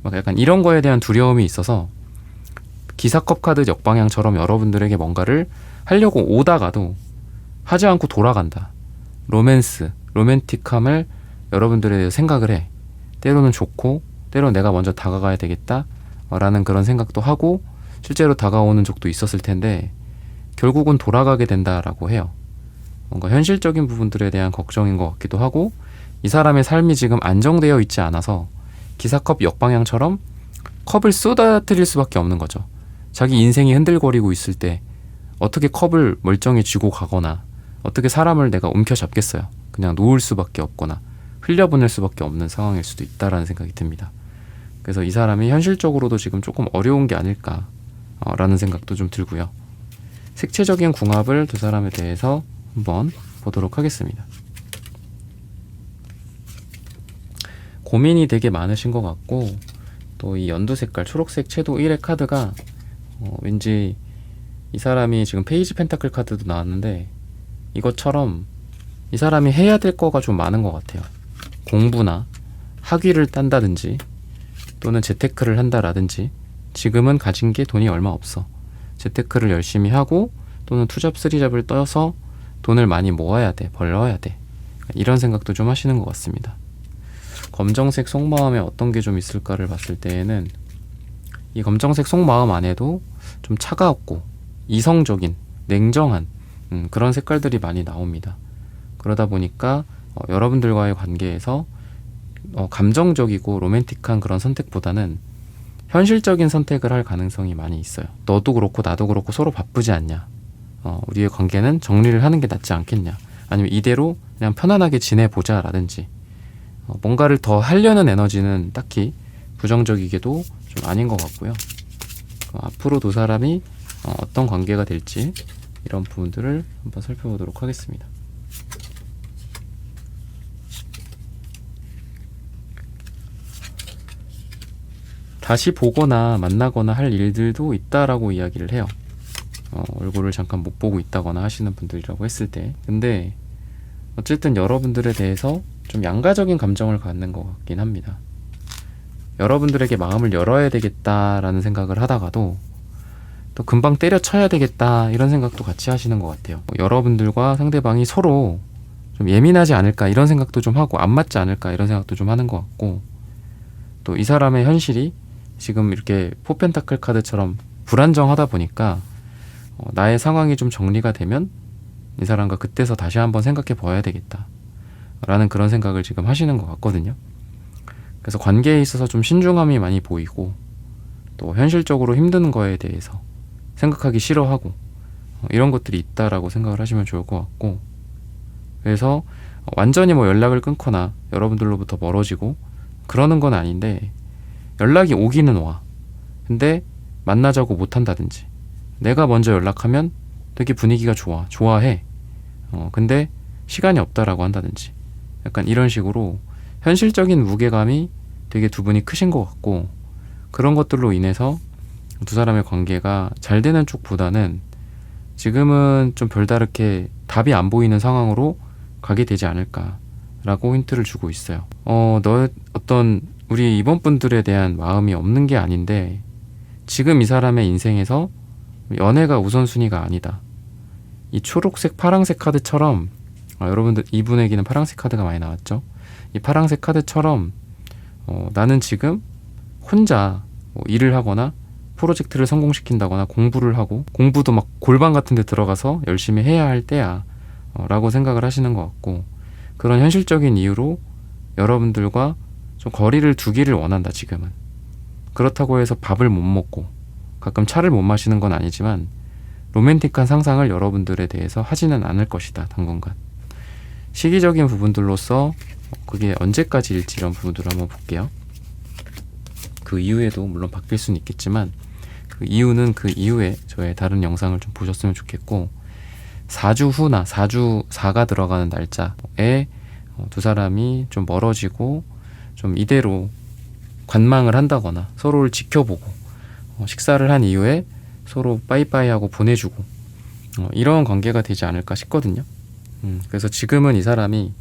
막 약간 이런 거에 대한 두려움이 있어서 기사컵 카드 역방향처럼 여러분들에게 뭔가를 하려고 오다가도 하지 않고 돌아간다. 로맨스, 로맨틱함을 여러분들에 대해서 생각을 해. 때로는 좋고 때로는 내가 먼저 다가가야 되겠다 라는 그런 생각도 하고 실제로 다가오는 적도 있었을 텐데 결국은 돌아가게 된다라고 해요. 뭔가 현실적인 부분들에 대한 걱정인 것 같기도 하고, 이 사람의 삶이 지금 안정되어 있지 않아서 기사컵 역방향처럼 컵을 쏟아뜨릴 수밖에 없는 거죠. 자기 인생이 흔들거리고 있을 때 어떻게 컵을 멀쩡히 쥐고 가거나 어떻게 사람을 내가 움켜잡겠어요. 그냥 놓을 수밖에 없거나 흘려보낼 수밖에 없는 상황일 수도 있다라는 생각이 듭니다. 그래서 이 사람이 현실적으로도 지금 조금 어려운 게 아닐까라는 생각도 좀 들고요. 색채적인 궁합을 두 사람에 대해서 한번 보도록 하겠습니다. 고민이 되게 많으신 것 같고, 또 이 연두 색깔 초록색 채도 1의 카드가 왠지 이 사람이 지금 페이지 펜타클 카드도 나왔는데 이것처럼 이 사람이 해야 될 거가 좀 많은 것 같아요. 공부나 학위를 딴다든지 또는 재테크를 한다라든지, 지금은 가진 게 돈이 얼마 없어. 재테크를 열심히 하고 또는 투잡 쓰리잡을 떠서 돈을 많이 모아야 돼, 벌러야 돼. 이런 생각도 좀 하시는 것 같습니다. 검정색 속마음에 어떤 게 좀 있을까를 봤을 때에는 이 검정색 속마음 안에도 좀 차가웠고 이성적인, 냉정한 그런 색깔들이 많이 나옵니다. 그러다 보니까 여러분들과의 관계에서 감정적이고 로맨틱한 그런 선택보다는 현실적인 선택을 할 가능성이 많이 있어요. 너도 그렇고 나도 그렇고 서로 바쁘지 않냐? 우리의 관계는 정리를 하는 게 낫지 않겠냐? 아니면 이대로 그냥 편안하게 지내보자 라든지, 뭔가를 더 하려는 에너지는 딱히 부정적이게도 좀 아닌 것 같고요. 앞으로 두 사람이 어떤 관계가 될지 이런 부분들을 한번 살펴보도록 하겠습니다. 다시 보거나 만나거나 할 일들도 있다라고 이야기를 해요. 얼굴을 잠깐 못 보고 있다거나 하시는 분들이라고 했을 때. 근데 어쨌든 여러분들에 대해서 좀 양가적인 감정을 갖는 것 같긴 합니다. 여러분들에게 마음을 열어야 되겠다라는 생각을 하다가도 또 금방 때려쳐야 되겠다 이런 생각도 같이 하시는 것 같아요. 여러분들과 상대방이 서로 좀 예민하지 않을까 이런 생각도 좀 하고, 안 맞지 않을까 이런 생각도 좀 하는 것 같고, 또 이 사람의 현실이 지금 이렇게 포펜타클 카드처럼 불안정하다 보니까 나의 상황이 좀 정리가 되면 이 사람과 그때서 다시 한번 생각해 봐야 되겠다 라는 그런 생각을 지금 하시는 것 같거든요. 그래서 관계에 있어서 좀 신중함이 많이 보이고, 또 현실적으로 힘든 거에 대해서 생각하기 싫어하고 이런 것들이 있다라고 생각을 하시면 좋을 것 같고, 그래서 완전히 뭐 연락을 끊거나 여러분들로부터 멀어지고 그러는 건 아닌데, 연락이 오기는 와. 근데 만나자고 못한다든지, 내가 먼저 연락하면 되게 분위기가 좋아해. 근데 시간이 없다라고 한다든지, 약간 이런 식으로 현실적인 무게감이 되게 두 분이 크신 것 같고, 그런 것들로 인해서 두 사람의 관계가 잘 되는 쪽보다는 지금은 좀 별다르게 답이 안 보이는 상황으로 가게 되지 않을까라고 힌트를 주고 있어요. 어떤 우리 이번 분들에 대한 마음이 없는 게 아닌데, 지금 이 사람의 인생에서 연애가 우선순위가 아니다. 이 초록색, 파랑색 카드처럼, 여러분들 이분에게는 파랑색 카드가 많이 나왔죠. 이 파랑색 카드처럼 나는 지금 혼자 일을 하거나 프로젝트를 성공시킨다거나 공부를 하고, 공부도 막 골방 같은 데 들어가서 열심히 해야 할 때야 라고 생각을 하시는 것 같고, 그런 현실적인 이유로 여러분들과 좀 거리를 두기를 원한다. 지금은 그렇다고 해서 밥을 못 먹고 가끔 차를 못 마시는 건 아니지만, 로맨틱한 상상을 여러분들에 대해서 하지는 않을 것이다. 당분간 시기적인 부분들로서 그게 언제까지일지 이런 부분들을 한번 볼게요. 그 이후에도 물론 바뀔 수는 있겠지만, 그 이유는 그 이후에 저의 다른 영상을 좀 보셨으면 좋겠고, 4주 후나 4가 들어가는 날짜에 두 사람이 좀 멀어지고 좀 이대로 관망을 한다거나 서로를 지켜보고 식사를 한 이후에 서로 빠이빠이 하고 보내주고 이런 관계가 되지 않을까 싶거든요. 그래서 지금은 이 사람이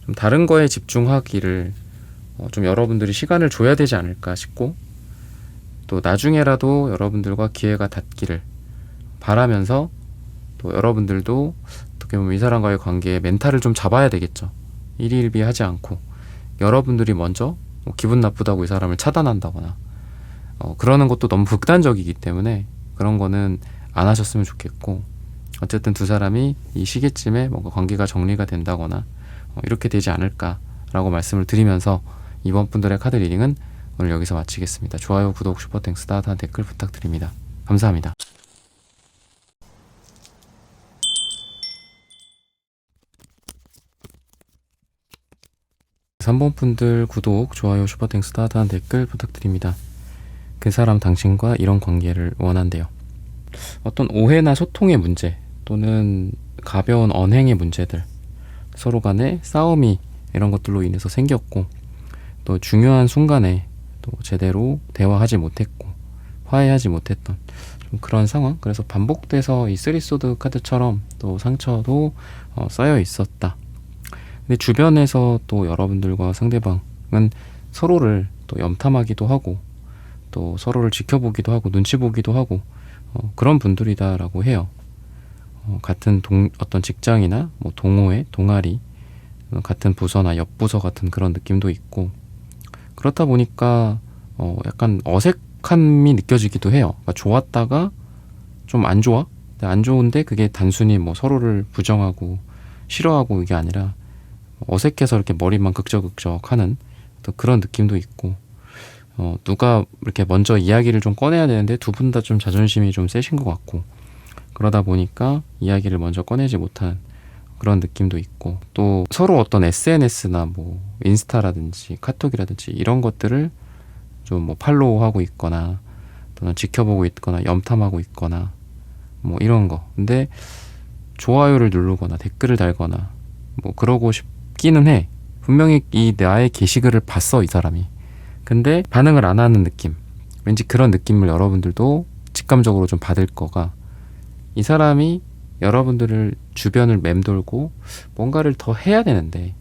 좀 다른 거에 집중하기를 좀 여러분들이 시간을 줘야 되지 않을까 싶고, 또 나중에라도 여러분들과 기회가 닿기를 바라면서, 또 여러분들도 어떻게 보면 이 사람과의 관계에 멘탈을 좀 잡아야 되겠죠. 일희일비하지 않고 여러분들이 먼저 기분 나쁘다고 이 사람을 차단한다거나 그러는 것도 너무 극단적이기 때문에 그런 거는 안 하셨으면 좋겠고, 어쨌든 두 사람이 이 시기쯤에 뭔가 관계가 정리가 된다거나 이렇게 되지 않을까라고 말씀을 드리면서, 이번 분들의 카드 리딩은 오늘 여기서 마치겠습니다. 좋아요, 구독, 슈퍼땡스, 따뜻한 댓글 부탁드립니다. 감사합니다. 3번 분들 구독, 좋아요, 슈퍼땡스, 따뜻한 댓글 부탁드립니다. 그 사람 당신과 이런 관계를 원한대요. 어떤 오해나 소통의 문제, 또는 가벼운 언행의 문제들, 서로 간의 싸움이 이런 것들로 인해서 생겼고, 또 중요한 순간에 또 제대로 대화하지 못했고 화해하지 못했던 좀 그런 상황. 그래서 반복돼서 이 쓰리소드 카드처럼 또 상처도 쌓여 있었다. 근데 주변에서 또 여러분들과 상대방은 서로를 또 염탐하기도 하고, 또 서로를 지켜보기도 하고 눈치 보기도 하고 그런 분들이다라고 해요. 같은 어떤 직장이나 뭐 동호회, 동아리, 같은 부서나 옆 부서 같은 그런 느낌도 있고, 그렇다 보니까 약간 어색함이 느껴지기도 해요. 그러니까 좋았다가 좀 안 좋아? 안 좋은데 그게 단순히 뭐 서로를 부정하고 싫어하고 이게 아니라 어색해서 이렇게 머리만 극적극적하는 또 그런 느낌도 있고, 누가 이렇게 먼저 이야기를 좀 꺼내야 되는데 두 분 다 좀 자존심이 좀 세신 것 같고, 그러다 보니까 이야기를 먼저 꺼내지 못한 그런 느낌도 있고, 또 서로 어떤 SNS나 뭐 인스타라든지 카톡이라든지 이런 것들을 좀 뭐 팔로우하고 있거나 또는 지켜보고 있거나 염탐하고 있거나 뭐 이런 거. 근데 좋아요를 누르거나 댓글을 달거나 뭐 그러고 싶기는 해. 분명히 이 나의 게시글을 봤어, 이 사람이. 근데 반응을 안 하는 느낌. 왠지 그런 느낌을 여러분들도 직감적으로 좀 받을 거가, 이 사람이 여러분들을 주변을 맴돌고 뭔가를 더 해야 되는데,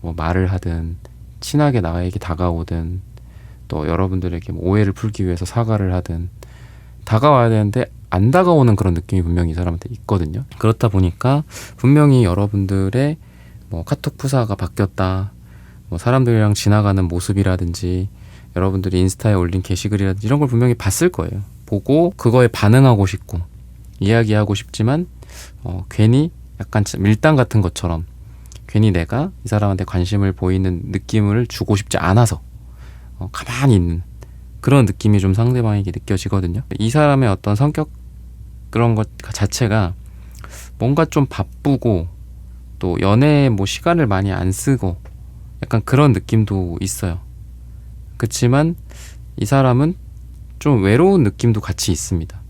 뭐 말을 하든 친하게 나에게 다가오든 또 여러분들에게 뭐 오해를 풀기 위해서 사과를 하든 다가와야 되는데 안 다가오는 그런 느낌이 분명히 이 사람한테 있거든요. 그렇다 보니까 분명히 여러분들의 뭐 카톡 프사가 바뀌었다, 뭐 사람들이랑 지나가는 모습이라든지 여러분들이 인스타에 올린 게시글이라든지 이런 걸 분명히 봤을 거예요. 보고 그거에 반응하고 싶고 이야기하고 싶지만 괜히 약간 밀당 같은 것처럼 괜히 내가 이 사람한테 관심을 보이는 느낌을 주고 싶지 않아서 가만히 있는 그런 느낌이 좀 상대방에게 느껴지거든요. 이 사람의 어떤 성격 그런 것 자체가 뭔가 좀 바쁘고 또 연애에 뭐 시간을 많이 안 쓰고 약간 그런 느낌도 있어요. 그치만 이 사람은 좀 외로운 느낌도 같이 있습니다.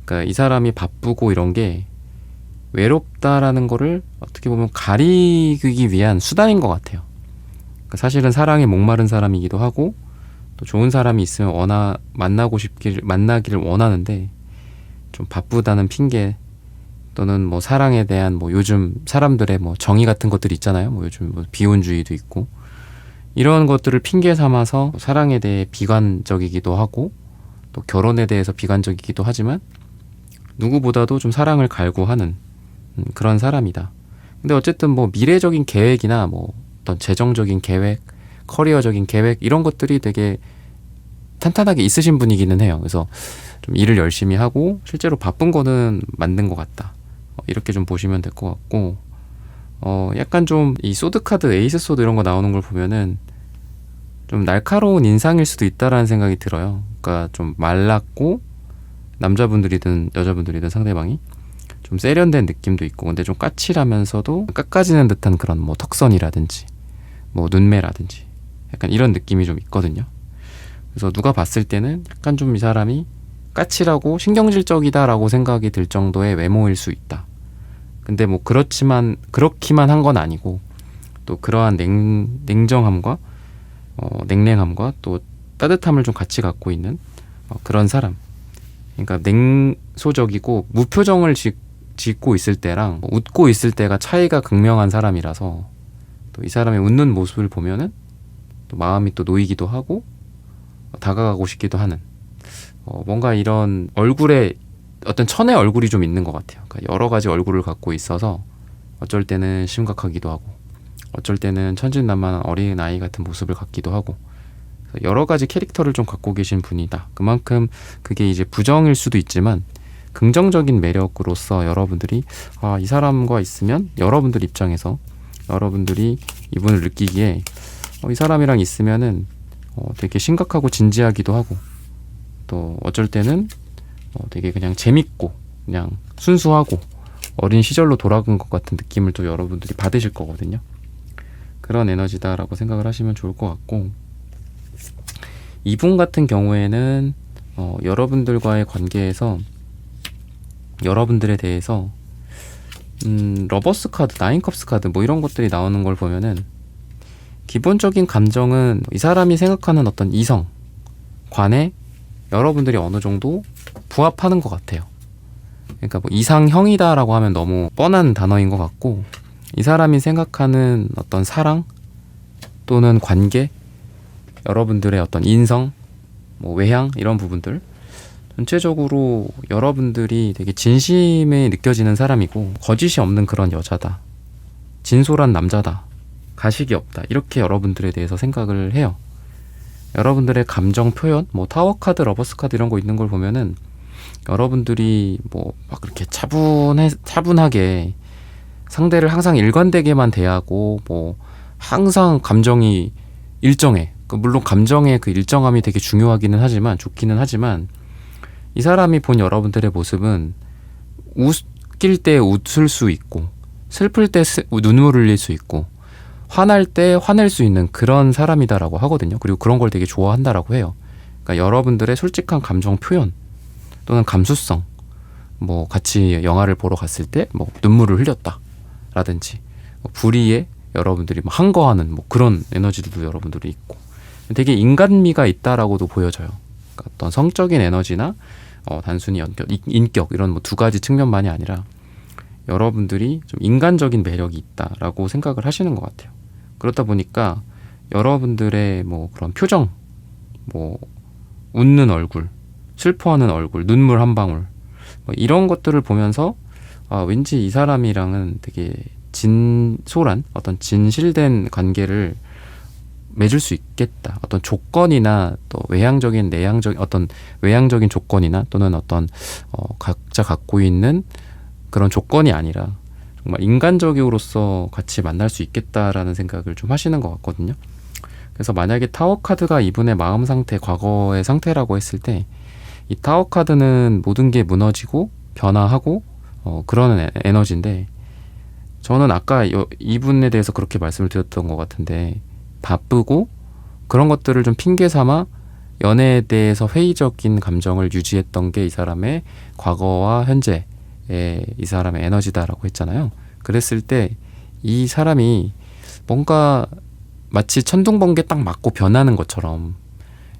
그러니까 이 사람이 바쁘고 이런 게 외롭다라는 거를 어떻게 보면 가리기 위한 수단인 것 같아요. 그러니까 사실은 사랑에 목마른 사람이기도 하고 또 좋은 사람이 있으면 만나기를 원하는데 좀 바쁘다는 핑계 또는 뭐 사랑에 대한 뭐 요즘 사람들의 뭐 정의 같은 것들이 있잖아요. 뭐 요즘 뭐 비혼주의도 있고 이런 것들을 핑계 삼아서 사랑에 대해 비관적이기도 하고 또 결혼에 대해서 비관적이기도 하지만 누구보다도 좀 사랑을 갈구하는 그런 사람이다. 근데 어쨌든 뭐 미래적인 계획이나 뭐 어떤 재정적인 계획, 커리어적인 계획 이런 것들이 되게 탄탄하게 있으신 분이기는 해요. 그래서 좀 일을 열심히 하고 실제로 바쁜 거는 맞는 것 같다. 이렇게 좀 보시면 될 것 같고 약간 좀 이 소드카드, 에이스 소드 이런 거 나오는 걸 보면은 좀 날카로운 인상일 수도 있다라는 생각이 들어요. 그러니까 좀 말랐고 남자분들이든 여자분들이든 상대방이 좀 세련된 느낌도 있고 근데 좀 까칠하면서도 깎아지는 듯한 그런 뭐 턱선이라든지 뭐 눈매라든지 약간 이런 느낌이 좀 있거든요. 그래서 누가 봤을 때는 약간 좀 이 사람이 까칠하고 신경질적이다라고 생각이 들 정도의 외모일 수 있다. 근데 뭐 그렇기만 한 건 아니고 또 그러한 냉정함과 냉랭함과 또 따뜻함을 좀 같이 갖고 있는 그런 사람. 그러니까 냉소적이고 무표정을 짓고 있을 때랑 웃고 있을 때가 차이가 극명한 사람이라서 또 이 사람의 웃는 모습을 보면은 또 마음이 또 놓이기도 하고 다가가고 싶기도 하는 뭔가 이런 얼굴에 어떤 천의 얼굴이 좀 있는 것 같아요. 그러니까 여러 가지 얼굴을 갖고 있어서 어쩔 때는 심각하기도 하고 어쩔 때는 천진난만한 어린아이 같은 모습을 갖기도 하고 여러 가지 캐릭터를 좀 갖고 계신 분이다. 그만큼 그게 이제 부정일 수도 있지만 긍정적인 매력으로서 여러분들이 이 사람과 있으면 여러분들 입장에서 여러분들이 이분을 느끼기에 이 사람이랑 있으면은 되게 심각하고 진지하기도 하고 또 어쩔 때는 되게 그냥 재밌고 그냥 순수하고 어린 시절로 돌아간 것 같은 느낌을 또 여러분들이 받으실 거거든요. 그런 에너지다라고 생각을 하시면 좋을 것 같고 이분 같은 경우에는 여러분들과의 관계에서 여러분들에 대해서 러버스 카드, 나인컵스 카드 뭐 이런 것들이 나오는 걸 보면은 기본적인 감정은 이 사람이 생각하는 어떤 이성 관에 여러분들이 어느 정도 부합하는 것 같아요. 그러니까 뭐 이상형이다라고 하면 너무 뻔한 단어인 것 같고 이 사람이 생각하는 어떤 사랑 또는 관계 여러분들의 어떤 인성, 뭐 외향 이런 부분들 전체적으로 여러분들이 되게 진심에 느껴지는 사람이고 거짓이 없는 그런 여자다. 진솔한 남자다. 가식이 없다. 이렇게 여러분들에 대해서 생각을 해요. 여러분들의 감정 표현, 뭐 타워 카드, 러버스 카드 이런 거 있는 걸 보면은 여러분들이 뭐 막 그렇게 차분하게 상대를 항상 일관되게만 대하고 뭐 항상 감정이 일정해. 물론 감정의 그 일정함이 되게 중요하기는 하지만 좋기는 하지만 이 사람이 본 여러분들의 모습은 웃길 때 웃을 수 있고 슬플 때 눈물 흘릴 수 있고 화날 때 화낼 수 있는 그런 사람이다라고 하거든요. 그리고 그런 걸 되게 좋아한다라고 해요. 그러니까 여러분들의 솔직한 감정 표현 또는 감수성 뭐 같이 영화를 보러 갔을 때 뭐 눈물을 흘렸다 라든지 불의에 여러분들이 뭐 항거하는 뭐 그런 에너지들도 여러분들이 있고 되게 인간미가 있다라고도 보여져요. 그러니까 어떤 성적인 에너지나 단순히 인격 이런 뭐 두 가지 측면만이 아니라 여러분들이 좀 인간적인 매력이 있다라고 생각을 하시는 것 같아요. 그렇다 보니까 여러분들의 뭐 그런 표정, 뭐 웃는 얼굴, 슬퍼하는 얼굴, 눈물 한 방울 뭐 이런 것들을 보면서 왠지 이 사람이랑은 되게 진솔한 어떤 진실된 관계를 맺을 수 있겠다. 어떤 조건이나 또 외향적인 내향적인 어떤 외향적인 조건이나 또는 어떤 각자 갖고 있는 그런 조건이 아니라 정말 인간적으로서 같이 만날 수 있겠다라는 생각을 좀 하시는 것 같거든요. 그래서 만약에 타워 카드가 이분의 마음 상태, 과거의 상태라고 했을 때 이 타워 카드는 모든 게 무너지고 변화하고 그런 에너지인데, 저는 아까 이분에 대해서 그렇게 말씀을 드렸던 것 같은데, 바쁘고 그런 것들을 좀 핑계 삼아 연애에 대해서 회의적인 감정을 유지했던 게 이 사람의 과거와 현재의 이 사람의 에너지다라고 했잖아요. 그랬을 때 이 사람이 뭔가 마치 천둥번개 딱 맞고 변하는 것처럼,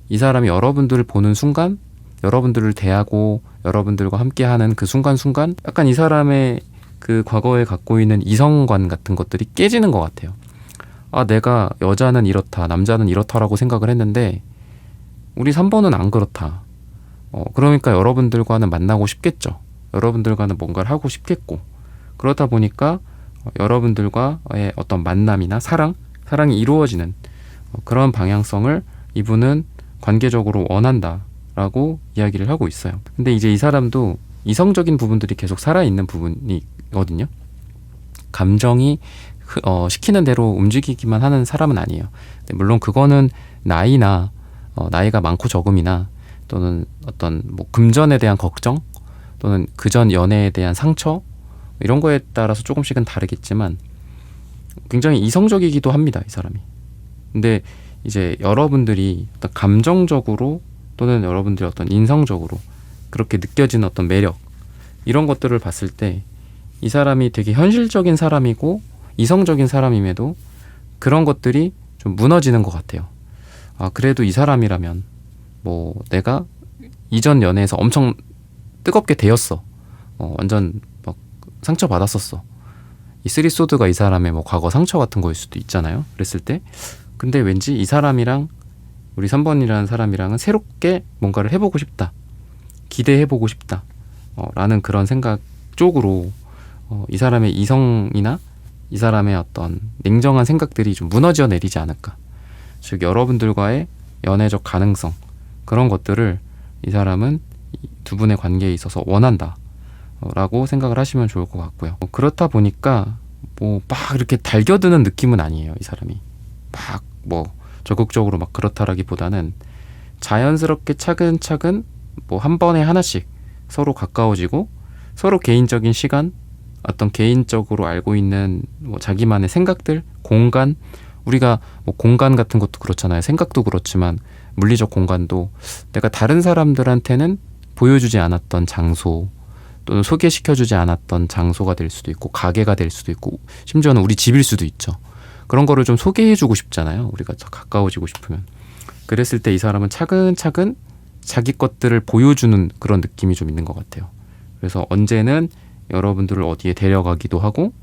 이 사람이 여러분들을 보는 순간, 여러분들을 대하고 여러분들과 함께하는 그 순간순간 약간 이 사람의 그 과거에 갖고 있는 이성관 같은 것들이 깨지는 것 같아요. 아, 내가 여자는 이렇다, 남자는 이렇다라고 생각을 했는데 우리 3번은 안 그렇다. 그러니까 여러분들과는 만나고 싶겠죠. 여러분들과는 뭔가를 하고 싶겠고, 그러다 보니까 여러분들과의 어떤 만남이나 사랑이 이루어지는 그런 방향성을 이분은 관계적으로 원한다라고 이야기를 하고 있어요. 근데 이제 이 사람도 이성적인 부분들이 계속 살아있는 부분이거든요. 감정이 시키는 대로 움직이기만 하는 사람은 아니에요. 물론 그거는 나이가 많고 적음이나, 또는 어떤 뭐 금전에 대한 걱정, 또는 그전 연애에 대한 상처, 이런 거에 따라서 조금씩은 다르겠지만 굉장히 이성적이기도 합니다, 이 사람이. 근데 이제 여러분들이 어떤 감정적으로, 또는 여러분들이 어떤 인성적으로 그렇게 느껴지는 어떤 매력, 이런 것들을 봤을 때 이 사람이 되게 현실적인 사람이고 이성적인 사람임에도 그런 것들이 좀 무너지는 것 같아요. 아, 그래도 이 사람이라면 뭐 내가 이전 연애에서 엄청 뜨겁게 대였어. 완전 막 상처받았었어. 이 쓰리소드가 이 사람의 뭐 과거 상처 같은 거일 수도 있잖아요. 그랬을 때 근데 왠지 이 사람이랑, 우리 3번이라는 사람이랑은 새롭게 뭔가를 해보고 싶다, 기대해보고 싶다 라는 그런 생각 쪽으로 이 사람의 이성이나 이 사람의 어떤 냉정한 생각들이 좀 무너져 내리지 않을까. 즉 여러분들과의 연애적 가능성, 그런 것들을 이 사람은 두 분의 관계에 있어서 원한다 라고 생각을 하시면 좋을 것 같고요. 그렇다 보니까 뭐 막 이렇게 달겨드는 느낌은 아니에요. 이 사람이 막 뭐 적극적으로 막 그렇다라기보다는 자연스럽게 차근차근 뭐 한 번에 하나씩 서로 가까워지고, 서로 개인적인 시간, 어떤 개인적으로 알고 있는 뭐 자기만의 생각들, 공간, 우리가 뭐 공간 같은 것도 그렇잖아요. 생각도 그렇지만 물리적 공간도 내가 다른 사람들한테는 보여주지 않았던 장소, 또는 소개시켜주지 않았던 장소가 될 수도 있고, 가게가 될 수도 있고, 심지어는 우리 집일 수도 있죠. 그런 거를 좀 소개해주고 싶잖아요. 우리가 더 가까워지고 싶으면. 그랬을 때 이 사람은 차근차근 자기 것들을 보여주는 그런 느낌이 좀 있는 것 같아요. 그래서 언제는 여러분들을 어디에 데려가기도 하고,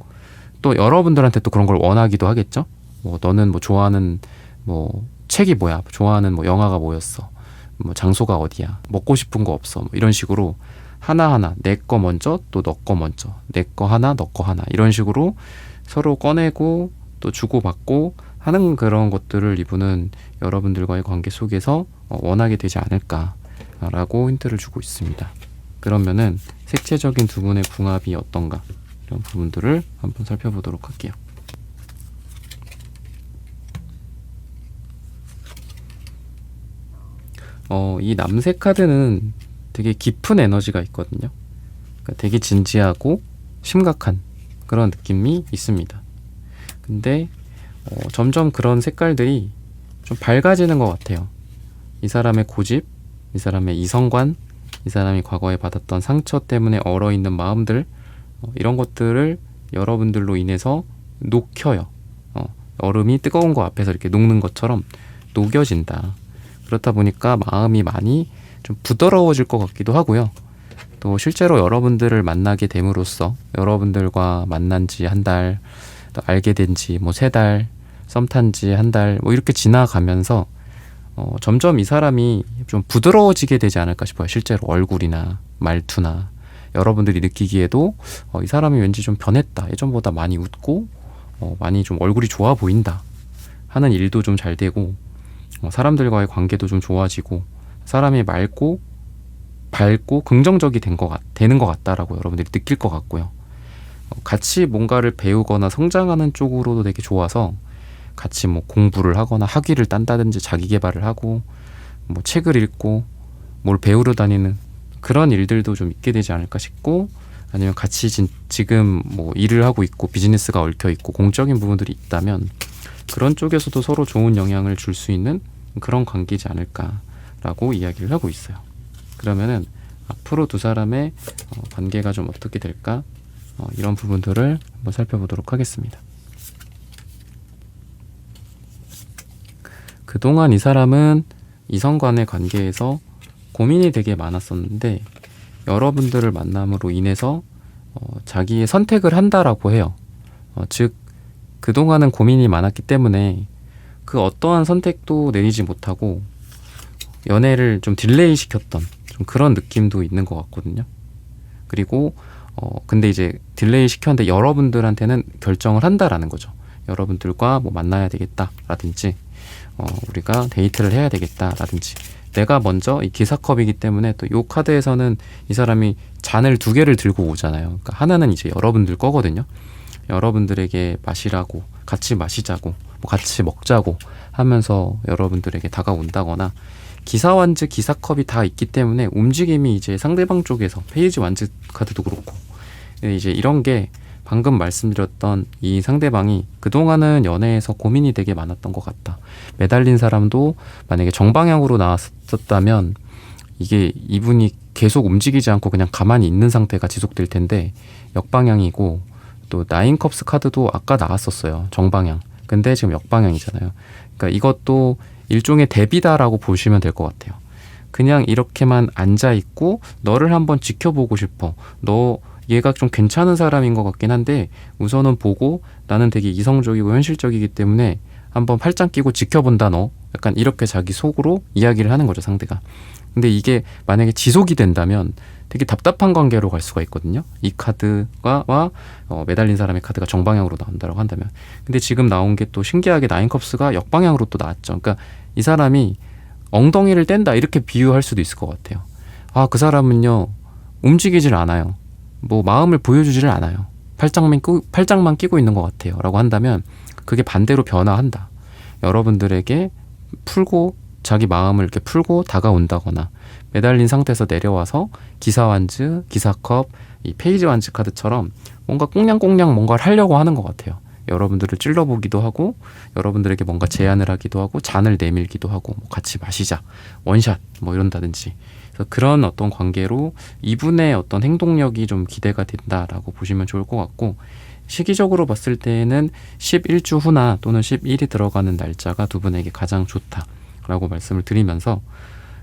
또 여러분들한테 또 그런 걸 원하기도 하겠죠. 뭐 너는 뭐 좋아하는 뭐 책이 뭐야, 좋아하는 뭐 영화가 뭐였어, 뭐 장소가 어디야, 먹고 싶은 거 없어, 뭐 이런 식으로 하나하나 내 거 먼저, 또 너 거 먼저, 내 거 하나, 너 거 하나, 이런 식으로 서로 꺼내고 또 주고받고 하는 그런 것들을 이분은 여러분들과의 관계 속에서 원하게 되지 않을까라고 힌트를 주고 있습니다. 그러면은 색채적인 두 분의 궁합이 어떤가, 이런 부분들을 한번 살펴보도록 할게요. 이 남색 카드는 되게 깊은 에너지가 있거든요. 그러니까 되게 진지하고 심각한 그런 느낌이 있습니다. 근데 점점 그런 색깔들이 좀 밝아지는 것 같아요. 이 사람의 고집, 이 사람의 이성관, 이 사람이 과거에 받았던 상처 때문에 얼어있는 마음들, 이런 것들을 여러분들로 인해서 녹혀요. 얼음이 뜨거운 거 앞에서 이렇게 녹는 것처럼 녹여진다. 그렇다 보니까 마음이 많이 좀 부드러워질 것 같기도 하고요. 또 실제로 여러분들을 만나게 됨으로써, 여러분들과 만난 지 한 달, 또 알게 된 지 뭐 3달, 썸 탄 지 한 달, 뭐 이렇게 지나가면서 점점 이 사람이 좀 부드러워지게 되지 않을까 싶어요. 실제로 얼굴이나 말투나 여러분들이 느끼기에도 이 사람이 왠지 좀 변했다, 예전보다 많이 웃고 많이 좀 얼굴이 좋아 보인다, 하는 일도 좀 잘 되고, 사람들과의 관계도 좀 좋아지고, 사람이 맑고 밝고 긍정적이 되는 것 같다라고 여러분들이 느낄 것 같고요. 같이 뭔가를 배우거나 성장하는 쪽으로도 되게 좋아서 같이 뭐 공부를 하거나 학위를 딴다든지 자기 개발을 하고 뭐 책을 읽고 뭘 배우러 다니는 그런 일들도 좀 있게 되지 않을까 싶고, 아니면 같이 지금 뭐 일을 하고 있고 비즈니스가 얽혀 있고 공적인 부분들이 있다면 그런 쪽에서도 서로 좋은 영향을 줄 수 있는 그런 관계이지 않을까라고 이야기를 하고 있어요. 그러면은 앞으로 두 사람의 관계가 좀 어떻게 될까? 이런 부분들을 한번 살펴보도록 하겠습니다. 그동안 이 사람은 이성 간의 관계에서 고민이 되게 많았었는데, 여러분들을 만남으로 인해서 자기의 선택을 한다라고 해요. 즉 그동안은 고민이 많았기 때문에 그 어떠한 선택도 내리지 못하고 연애를 좀 딜레이 시켰던 좀 그런 느낌도 있는 것 같거든요. 그리고 근데 이제 딜레이 시켰는데 여러분들한테는 결정을 한다라는 거죠. 여러분들과 뭐 만나야 되겠다라든지 우리가 데이트를 해야 되겠다라든지, 내가 먼저 이 기사컵이기 때문에 또 이 카드에서는 이 사람이 잔을 두 개를 들고 오잖아요. 그러니까 하나는 이제 여러분들 거거든요. 여러분들에게 마시라고, 같이 마시자고, 뭐 같이 먹자고 하면서 여러분들에게 다가온다거나, 기사 완즈, 기사컵이 다 있기 때문에 움직임이 이제 상대방 쪽에서, 페이지 완즈 카드도 그렇고 이제 이런 게 방금 말씀드렸던 이 상대방이 그동안은 연애에서 고민이 되게 많았던 것 같다. 매달린 사람도 만약에 정방향으로 나왔었다면 이게 이분이 계속 움직이지 않고 그냥 가만히 있는 상태가 지속될 텐데, 역방향이고 또 나인컵스 카드도 아까 나왔었어요. 정방향. 근데 지금 역방향이잖아요. 그러니까 이것도 일종의 대비다라고 보시면 될 것 같아요. 그냥 이렇게만 앉아있고 너를 한번 지켜보고 싶어. 얘가 좀 괜찮은 사람인 것 같긴 한데 우선은 보고, 나는 되게 이성적이고 현실적이기 때문에 한번 팔짱 끼고 지켜본다 너. 약간 이렇게 자기 속으로 이야기를 하는 거죠, 상대가. 근데 이게 만약에 지속이 된다면 되게 답답한 관계로 갈 수가 있거든요. 이 카드와 매달린 사람의 카드가 정방향으로 나온다고 한다면. 근데 지금 나온 게 또 신기하게 나인컵스가 역방향으로 또 나왔죠. 그러니까 이 사람이 엉덩이를 뗀다 이렇게 비유할 수도 있을 것 같아요. 그 사람은요 움직이질 않아요. 뭐 마음을 보여주지를 않아요. 팔짱만 끼고 있는 것 같아요 라고 한다면, 그게 반대로 변화한다. 여러분들에게 풀고 자기 마음을 이렇게 풀고 다가온다거나, 매달린 상태에서 내려와서 기사 완즈, 기사컵, 이 페이지 완즈 카드처럼 뭔가 꽁냥꽁냥 뭔가를 하려고 하는 것 같아요. 여러분들을 찔러보기도 하고, 여러분들에게 뭔가 제안을 하기도 하고, 잔을 내밀기도 하고, 뭐 같이 마시자, 원샷 뭐 이런다든지. 그런 어떤 관계로 이분의 어떤 행동력이 좀 기대가 된다라고 보시면 좋을 것 같고, 시기적으로 봤을 때에는 11주 후나 또는 10일이 들어가는 날짜가 두 분에게 가장 좋다라고 말씀을 드리면서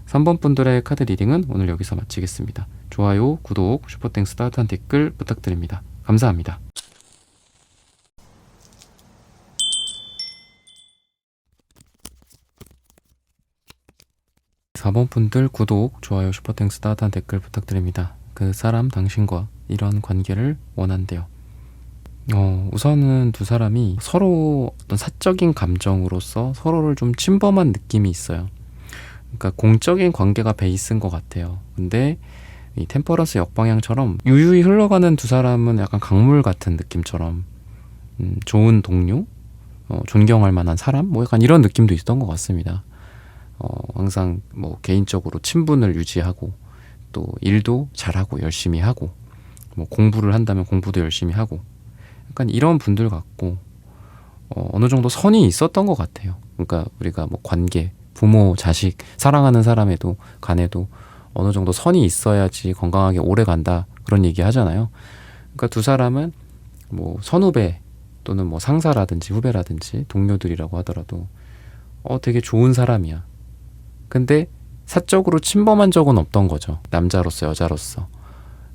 3번 분들의 카드 리딩은 오늘 여기서 마치겠습니다. 좋아요, 구독, 슈퍼땡스 따뜻한 댓글 부탁드립니다. 감사합니다. 4번 분들 구독, 좋아요, 슈퍼땡스 따뜻한 댓글 부탁드립니다. 그 사람 당신과 이런 관계를 원한대요. 우선은 두 사람이 서로 어떤 사적인 감정으로서 서로를 좀 침범한 느낌이 있어요. 그러니까 공적인 관계가 베이스인 것 같아요. 근데 이 템퍼런스 역방향처럼 유유히 흘러가는 두 사람은 약간 강물 같은 느낌처럼 좋은 동료, 존경할 만한 사람, 뭐 약간 이런 느낌도 있었던 것 같습니다. 항상 뭐 개인적으로 친분을 유지하고, 또 일도 잘하고 열심히 하고, 뭐 공부를 한다면 공부도 열심히 하고, 약간 이런 분들 같고, 어느 정도 선이 있었던 것 같아요. 그러니까 우리가 뭐 관계, 부모, 자식, 사랑하는 사람에도 간에도 어느 정도 선이 있어야지 건강하게 오래 간다, 그런 얘기 하잖아요. 그러니까 두 사람은 뭐 선후배 또는 뭐 상사라든지 후배라든지 동료들이라고 하더라도 되게 좋은 사람이야. 근데 사적으로 침범한 적은 없던 거죠. 남자로서, 여자로서.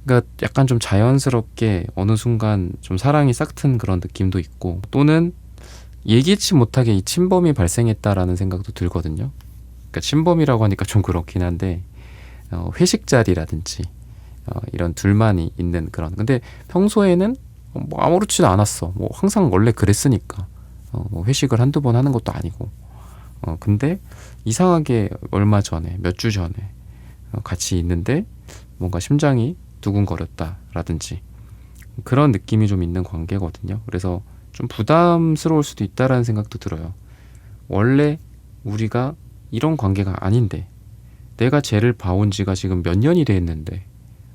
그러니까 약간 좀 자연스럽게 어느 순간 좀 사랑이 싹튼 그런 느낌도 있고, 또는 예기치 못하게 이 침범이 발생했다라는 생각도 들거든요. 그러니까 침범이라고 하니까 좀 그렇긴 한데, 회식 자리라든지 이런 둘만이 있는 그런. 근데 평소에는 뭐 아무렇지도 않았어. 뭐 항상 원래 그랬으니까. 뭐 회식을 한두 번 하는 것도 아니고. 근데 이상하게 얼마 전에, 몇 주 전에 같이 있는데 뭔가 심장이 두근거렸다라든지 그런 느낌이 좀 있는 관계거든요. 그래서 좀 부담스러울 수도 있다라는 생각도 들어요. 원래 우리가 이런 관계가 아닌데 내가 쟤를 봐온 지가 지금 몇 년이 됐는데,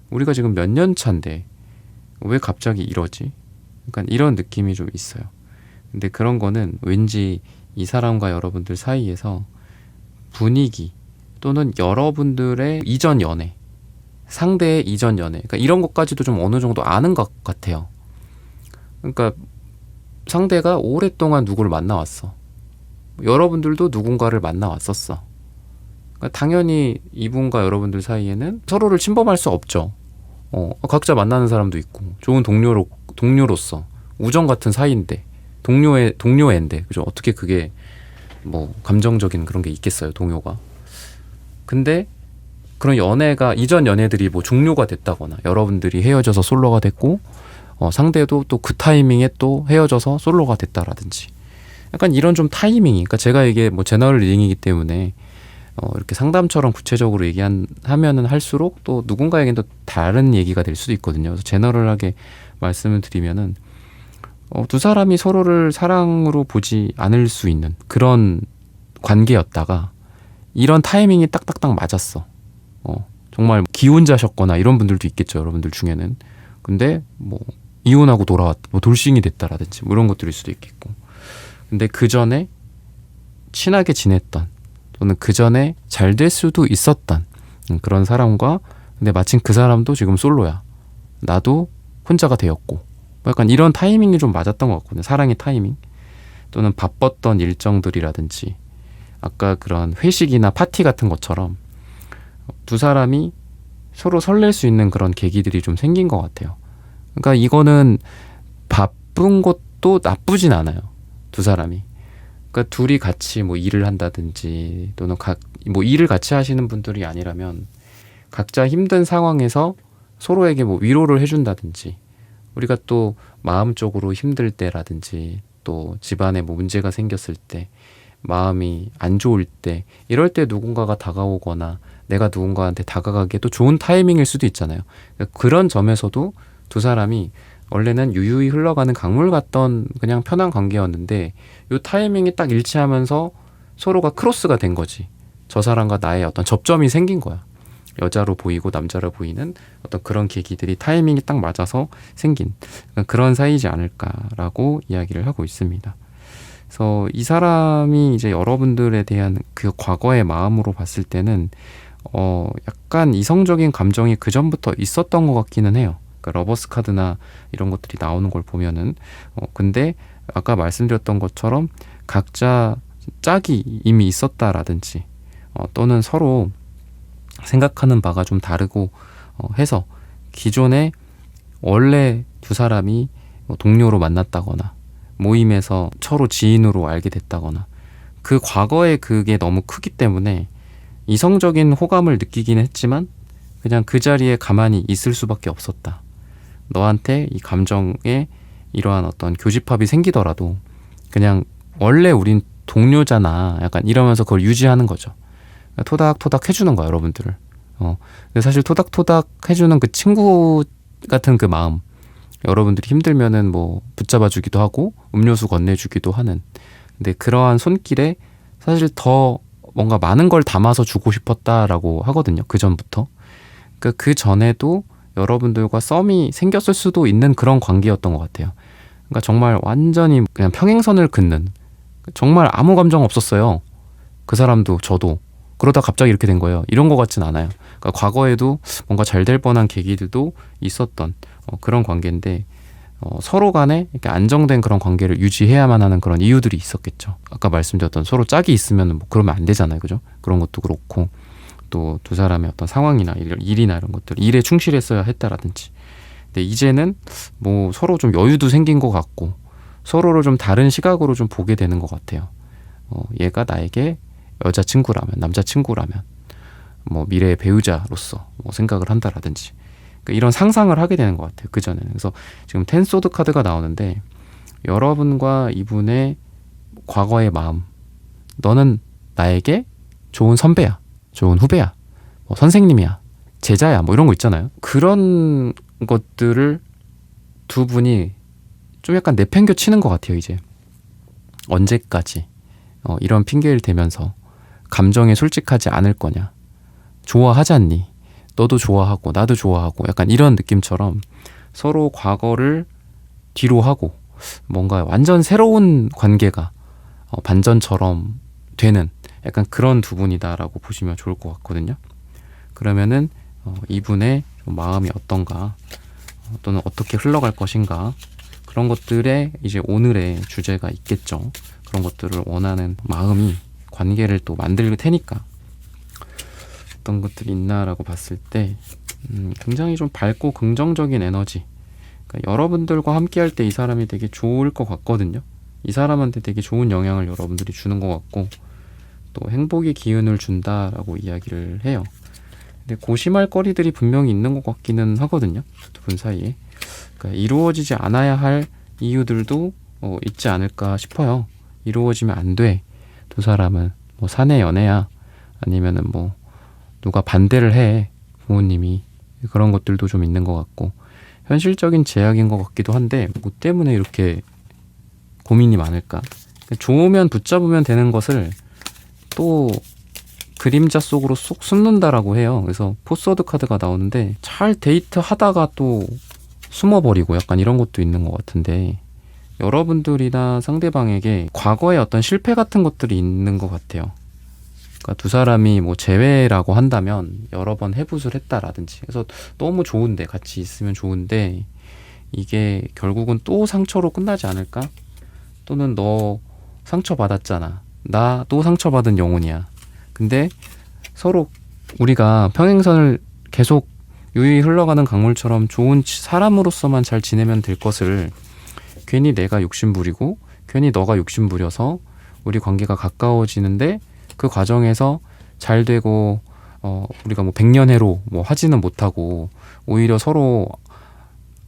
우리가 지금 몇 년 차인데 왜 갑자기 이러지? 약간 이런 느낌이 좀 있어요. 근데 그런 거는 왠지 이 사람과 여러분들 사이에서 분위기 또는 여러분들의 이전 연애, 상대의 이전 연애, 그러니까 이런 것까지도 좀 어느 정도 아는 것 같아요. 그러니까 상대가 오랫동안 누구를 만나왔어. 여러분들도 누군가를 만나왔었어. 그러니까 당연히 이분과 여러분들 사이에는 서로를 침범할 수 없죠. 각자 만나는 사람도 있고, 좋은 동료로서 우정 같은 사이인데, 동료애인데, 그죠? 어떻게 그게 뭐 감정적인 그런 게 있겠어요, 동요가. 근데 그런 연애가, 이전 연애들이 뭐 종료가 됐다거나, 여러분들이 헤어져서 솔로가 됐고, 상대도 또 그 타이밍에 또 헤어져서 솔로가 됐다라든지, 약간 이런 좀 타이밍이, 그러니까 제가 이게 뭐 제너럴 리딩이기 때문에 이렇게 상담처럼 구체적으로 하면은 할수록 또 누군가에겐 또 다른 얘기가 될 수도 있거든요. 그래서 제너럴하게 말씀을 드리면은 두 사람이 서로를 사랑으로 보지 않을 수 있는 그런 관계였다가 이런 타이밍이 딱딱딱 맞았어. 정말 기혼자셨거나 이런 분들도 있겠죠, 여러분들 중에는. 근데 뭐 이혼하고 뭐 돌싱이 됐다라든지 뭐 이런 것들일 수도 있겠고. 근데 그 전에 친하게 지냈던, 또는 그 전에 잘 될 수도 있었던 그런 사람과, 근데 마침 그 사람도 지금 솔로야. 나도 혼자가 되었고, 뭐 약간 이런 타이밍이 좀 맞았던 것 같거든요. 사랑의 타이밍. 또는 바빴던 일정들이라든지, 아까 그런 회식이나 파티 같은 것처럼 두 사람이 서로 설렐 수 있는 그런 계기들이 좀 생긴 것 같아요. 그러니까 이거는 바쁜 것도 나쁘진 않아요, 두 사람이. 그러니까 둘이 같이 뭐 일을 한다든지, 또는 뭐 일을 같이 하시는 분들이 아니라면 각자 힘든 상황에서 서로에게 뭐 위로를 해준다든지, 우리가 또 마음적으로 힘들 때라든지, 또 집안에 뭐 문제가 생겼을 때, 마음이 안 좋을 때, 이럴 때 누군가가 다가오거나 내가 누군가한테 다가가기에도 좋은 타이밍일 수도 있잖아요. 그러니까 그런 점에서도 두 사람이 원래는 유유히 흘러가는 강물 같던 그냥 편한 관계였는데, 요 타이밍이 딱 일치하면서 서로가 크로스가 된 거지. 저 사람과 나의 어떤 접점이 생긴 거야. 여자로 보이고 남자로 보이는 어떤 그런 계기들이 타이밍이 딱 맞아서 생긴 그런 사이지 않을까라고 이야기를 하고 있습니다. 그래서 이 사람이 이제 여러분들에 대한 그 과거의 마음으로 봤을 때는 약간 이성적인 감정이 그 전부터 있었던 것 같기는 해요. 그러니까 러버스 카드나 이런 것들이 나오는 걸 보면은 근데 아까 말씀드렸던 것처럼 각자 짝이 이미 있었다라든지, 또는 서로 생각하는 바가 좀 다르고 해서 기존에 원래 두 사람이 동료로 만났다거나 모임에서 서로 지인으로 알게 됐다거나, 그 과거에 그게 너무 크기 때문에 이성적인 호감을 느끼긴 했지만 그냥 그 자리에 가만히 있을 수밖에 없었다. 너한테 이 감정에 이러한 어떤 교집합이 생기더라도 그냥 원래 우린 동료잖아, 약간 이러면서 그걸 유지하는 거죠. 토닥토닥 해주는 거야, 여러분들을. 근데 사실 토닥토닥 해주는 그 친구 같은 그 마음, 여러분들이 힘들면은 뭐 붙잡아주기도 하고 음료수 건네주기도 하는, 근데 그러한 손길에 사실 더 뭔가 많은 걸 담아서 주고 싶었다라고 하거든요, 그 전부터. 그러니까 그 전에도 여러분들과 썸이 생겼을 수도 있는 그런 관계였던 것 같아요. 그러니까 정말 완전히 그냥 평행선을 긋는, 정말 아무 감정 없었어요, 그 사람도 저도. 그러다 갑자기 이렇게 된 거예요. 이런 것 같진 않아요. 그러니까 과거에도 뭔가 잘 될 뻔한 계기들도 있었던 그런 관계인데, 서로 간에 이렇게 안정된 그런 관계를 유지해야만 하는 그런 이유들이 있었겠죠. 아까 말씀드렸던 서로 짝이 있으면 뭐 그러면 안 되잖아요, 그죠? 그런 것도 그렇고, 또 두 사람의 어떤 상황이나 일이나 이런 것들, 일에 충실했어야 했다라든지. 근데 이제는 뭐 서로 좀 여유도 생긴 것 같고, 서로를 좀 다른 시각으로 좀 보게 되는 것 같아요. 얘가 나에게 여자친구라면, 남자친구라면, 뭐 미래의 배우자로서 뭐 생각을 한다라든지, 그러니까 이런 상상을 하게 되는 것 같아요, 그 전에는. 그래서 지금 텐 소드 카드가 나오는데, 여러분과 이분의 과거의 마음, 너는 나에게 좋은 선배야, 좋은 후배야, 뭐 선생님이야, 제자야, 뭐 이런 거 있잖아요. 그런 것들을 두 분이 좀 약간 내팽겨 치는 것 같아요, 이제. 언제까지 이런 핑계를 대면서 감정에 솔직하지 않을 거냐, 좋아하잖니, 너도 좋아하고 나도 좋아하고, 약간 이런 느낌처럼 서로 과거를 뒤로 하고 뭔가 완전 새로운 관계가 반전처럼 되는 약간 그런 두 분이다라고 보시면 좋을 것 같거든요. 그러면은 이분의 마음이 어떤가, 또는 어떻게 흘러갈 것인가, 그런 것들에 이제 오늘의 주제가 있겠죠. 그런 것들을 원하는 마음이 관계를 또 만들 테니까 어떤 것들이 있나라고 봤을 때 굉장히 좀 밝고 긍정적인 에너지, 그러니까 여러분들과 함께 할 때 이 사람이 되게 좋을 것 같거든요. 이 사람한테 되게 좋은 영향을 여러분들이 주는 것 같고, 또 행복의 기운을 준다라고 이야기를 해요. 근데 고심할 거리들이 분명히 있는 것 같기는 하거든요, 두 분 사이에. 그러니까 이루어지지 않아야 할 이유들도 있지 않을까 싶어요. 이루어지면 안 돼. 두 사람은 뭐 사내 연애야, 아니면은 뭐 누가 반대를 해, 부모님이. 그런 것들도 좀 있는 것 같고, 현실적인 제약인 것 같기도 한데, 뭐 때문에 이렇게 고민이 많을까? 좋으면 붙잡으면 되는 것을 또 그림자 속으로 쏙 숨는다라고 해요. 그래서 포스워드 카드가 나오는데, 잘 데이트 하다가 또 숨어버리고 약간 이런 것도 있는 것 같은데, 여러분들이나 상대방에게 과거의 어떤 실패 같은 것들이 있는 것 같아요. 그러니까 두 사람이 뭐 재회라고 한다면 여러 번 해붓을 했다라든지, 그래서 너무 좋은데, 같이 있으면 좋은데, 이게 결국은 또 상처로 끝나지 않을까? 또는 너 상처받았잖아, 나 또 상처받은 영혼이야. 근데 서로 우리가 평행선을 계속 유유히 흘러가는 강물처럼 좋은 사람으로서만 잘 지내면 될 것을, 괜히 내가 욕심부리고 괜히 너가 욕심부려서 우리 관계가 가까워지는데, 그 과정에서 잘 되고 우리가 뭐 백년해로 뭐 하지는 못하고 오히려 서로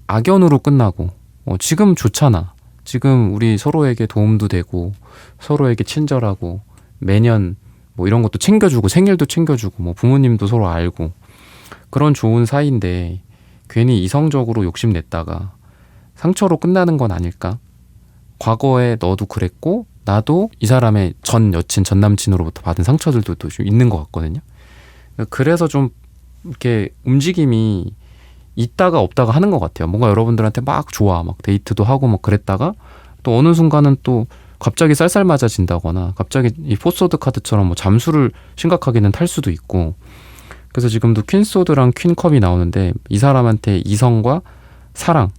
악연으로 끝나고, 지금 좋잖아, 지금 우리 서로에게 도움도 되고 서로에게 친절하고 매년 뭐 이런 것도 챙겨주고 생일도 챙겨주고 뭐 부모님도 서로 알고 그런 좋은 사이인데, 괜히 이성적으로 욕심냈다가 상처로 끝나는 건 아닐까? 과거에 너도 그랬고 나도 이 사람의 전 여친, 전 남친으로부터 받은 상처들도 또 좀 있는 것 같거든요. 그래서 좀 이렇게 움직임이 있다가 없다가 하는 것 같아요. 뭔가 여러분들한테 막 좋아, 막 데이트도 하고 막 그랬다가 또 어느 순간은 또 갑자기 쌀쌀 맞아진다거나, 갑자기 이 포스워드 카드처럼 뭐 잠수를 심각하게는 탈 수도 있고. 그래서 지금도 퀸소드랑 퀸컵이 나오는데, 이 사람한테 이성과 사랑,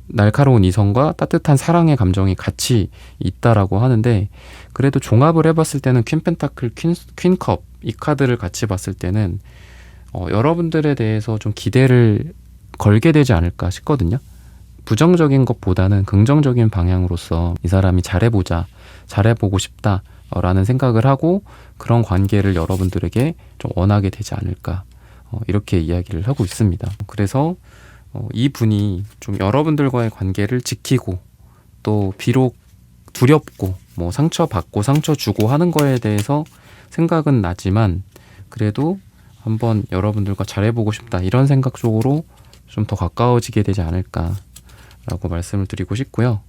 날카로운 이성과 따뜻한 사랑의 감정이 같이 있다라고 하는데, 그래도 종합을 해봤을 때는 퀸펜타클, 퀸컵 이 카드를 같이 봤을 때는 여러분들에 대해서 좀 기대를 걸게 되지 않을까 싶거든요. 부정적인 것보다는 긍정적인 방향으로서 이 사람이 잘해보자, 잘해보고 싶다 라는 생각을 하고 그런 관계를 여러분들에게 좀 원하게 되지 않을까, 이렇게 이야기를 하고 있습니다. 그래서 이 분이 좀 여러분들과의 관계를 지키고, 또 비록 두렵고 뭐 상처받고 상처 주고 하는 거에 대해서 생각은 나지만, 그래도 한번 여러분들과 잘해보고 싶다 이런 생각 쪽으로 좀 더 가까워지게 되지 않을까라고 말씀을 드리고 싶고요.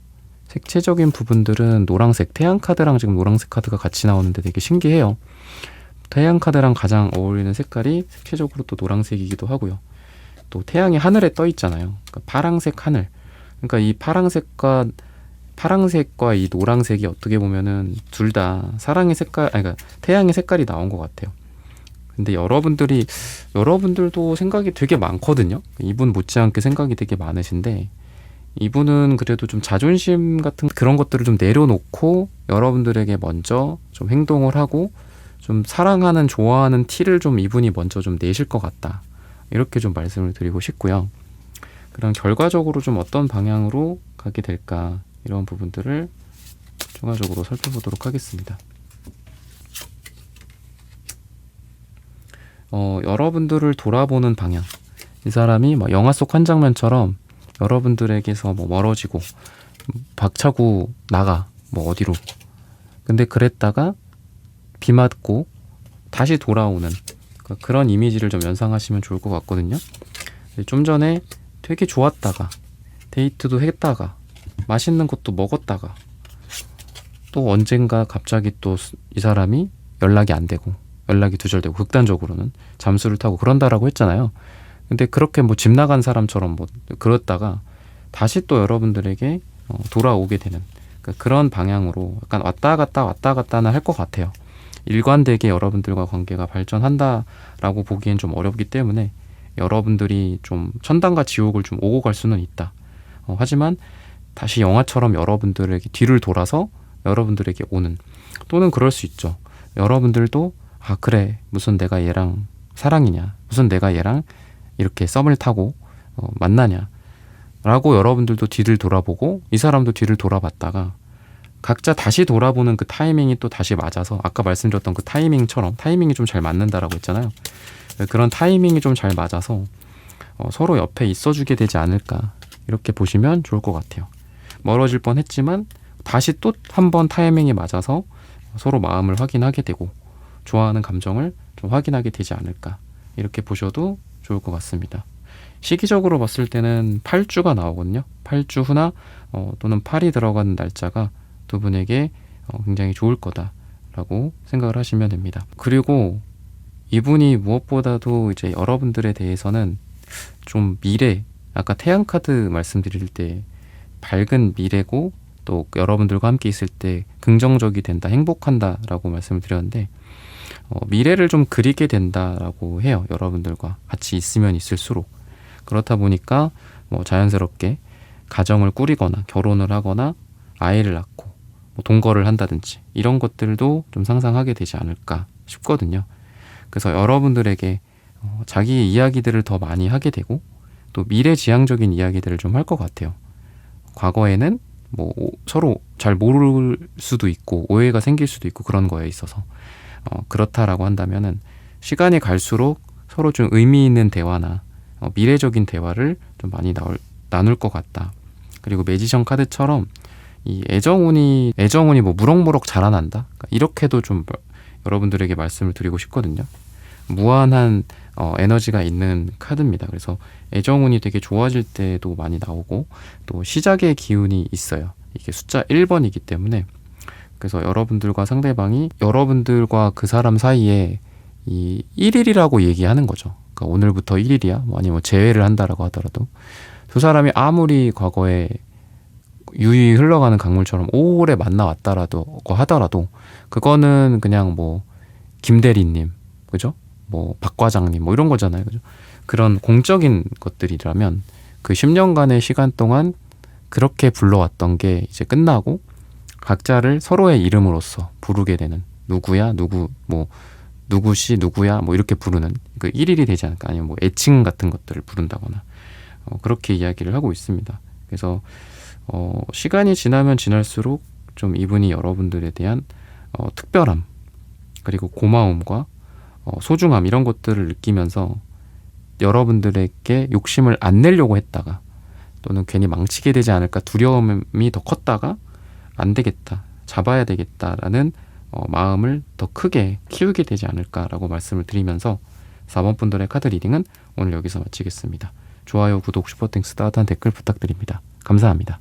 색채적인 부분들은 노란색, 태양 카드랑 지금 노란색 카드가 같이 나오는데 되게 신기해요. 태양 카드랑 가장 어울리는 색깔이 색채적으로 또 노란색이기도 하고요. 또 태양이 하늘에 떠 있잖아요. 그러니까 파랑색 하늘. 그러니까 이 파랑색과 이 노란색이 어떻게 보면은 둘 다 사랑의 색깔, 그러니까 태양의 색깔이 나온 것 같아요. 근데 여러분들도 생각이 되게 많거든요. 이분 못지않게 생각이 되게 많으신데, 이분은 그래도 좀 자존심 같은 그런 것들을 좀 내려놓고 여러분들에게 먼저 좀 행동을 하고, 좀 사랑하는, 좋아하는 티를 좀 이분이 먼저 좀 내실 것 같다, 이렇게 좀 말씀을 드리고 싶고요. 그럼 결과적으로 좀 어떤 방향으로 가게 될까, 이런 부분들을 추가적으로 살펴보도록 하겠습니다. 여러분들을 돌아보는 방향. 이 사람이 막 영화 속 한 장면처럼 여러분들에게서 뭐 멀어지고 박차고 나가, 뭐 어디로. 근데 그랬다가 비 맞고 다시 돌아오는 그런 이미지를 좀 연상하시면 좋을 것 같거든요. 좀 전에 되게 좋았다가 데이트도 했다가 맛있는 것도 먹었다가 또 언젠가 갑자기 또 이 사람이 연락이 안 되고, 연락이 두절되고 극단적으로는 잠수를 타고 그런다라고 했잖아요. 근데 그렇게 뭐 집 나간 사람처럼 뭐 그렇다가 다시 또 여러분들에게 돌아오게 되는 그런 방향으로 약간 왔다 갔다는 할 것 같아요. 일관되게 여러분들과 관계가 발전한다라고 보기엔 좀 어렵기 때문에 여러분들이 좀 천당과 지옥을 좀 오고 갈 수는 있다. 하지만 다시 영화처럼 여러분들에게 뒤를 돌아서 여러분들에게 오는, 또는 그럴 수 있죠. 여러분들도 아 그래 무슨 내가 얘랑 사랑이냐, 무슨 내가 얘랑 이렇게 썸을 타고 만나냐 라고 여러분들도 뒤를 돌아보고 이 사람도 뒤를 돌아봤다가 각자 다시 돌아보는 그 타이밍이 또 다시 맞아서 아까 말씀드렸던 그 타이밍처럼 타이밍이 좀 잘 맞는다라고 했잖아요. 그런 타이밍이 좀 잘 맞아서 서로 옆에 있어주게 되지 않을까, 이렇게 보시면 좋을 것 같아요. 멀어질 뻔했지만 다시 또 한 번 타이밍이 맞아서 서로 마음을 확인하게 되고 좋아하는 감정을 좀 확인하게 되지 않을까, 이렇게 보셔도 좋을 것 같습니다. 시기적으로 봤을 때는 8주가 나오거든요. 8주 후나 또는 8이 들어가는 날짜가 두 분에게 굉장히 좋을 거다라고 생각을 하시면 됩니다. 그리고 이분이 무엇보다도 이제 여러분들에 대해서는 좀 미래, 아까 태양 카드 말씀드릴 때 밝은 미래고 또 여러분들과 함께 있을 때 긍정적이 된다, 행복한다라고 말씀을 드렸는데 미래를 좀 그리게 된다라고 해요. 여러분들과 같이 있으면 있을수록. 그렇다 보니까 뭐 자연스럽게 가정을 꾸리거나 결혼을 하거나 아이를 낳고 뭐 동거를 한다든지 이런 것들도 좀 상상하게 되지 않을까 싶거든요. 그래서 여러분들에게 자기의 이야기들을 더 많이 하게 되고 또 미래지향적인 이야기들을 좀 할 것 같아요. 과거에는 뭐 서로 잘 모를 수도 있고 오해가 생길 수도 있고 그런 거에 있어서 그렇다라고 한다면은 시간이 갈수록 서로 좀 의미 있는 대화나 미래적인 대화를 좀 많이 나눌 것 같다. 그리고 매지션 카드처럼 이 애정운이 뭐 무럭무럭 자라난다. 그러니까 이렇게도 좀 여러분들에게 말씀을 드리고 싶거든요. 무한한 에너지가 있는 카드입니다. 그래서 애정운이 되게 좋아질 때도 많이 나오고 또 시작의 기운이 있어요. 이게 숫자 1번이기 때문에 그래서 여러분들과 상대방이 여러분들과 그 사람 사이에 이 1일이라고 얘기하는 거죠. 그러니까 오늘부터 1일이야. 뭐 아니면 재회를 한다라고 하더라도 두 사람이 아무리 과거에 유유히 흘러가는 강물처럼 오래 만나왔다라도 하더라도 그거는 그냥 뭐 김대리님, 그죠? 뭐 박 과장님 뭐 이런 거잖아요. 그죠? 그런 공적인 것들이라면 그 10년간의 시간 동안 그렇게 불러왔던 게 이제 끝나고 각자를 서로의 이름으로써 부르게 되는 누구야 누구 뭐 누구시 누구야 뭐 이렇게 부르는 그 1일이 되지 않을까, 아니면 뭐 애칭 같은 것들을 부른다거나 그렇게 이야기를 하고 있습니다. 그래서 시간이 지나면 지날수록 좀 이분이 여러분들에 대한 특별함 그리고 고마움과 소중함 이런 것들을 느끼면서 여러분들에게 욕심을 안 내려고 했다가 또는 괜히 망치게 되지 않을까 두려움이 더 컸다가 안 되겠다, 잡아야 되겠다라는 마음을 더 크게 키우게 되지 않을까라고 말씀을 드리면서 4번 분들의 카드 리딩은 오늘 여기서 마치겠습니다. 좋아요, 구독, 슈퍼땡스, 따뜻한 댓글 부탁드립니다. 감사합니다.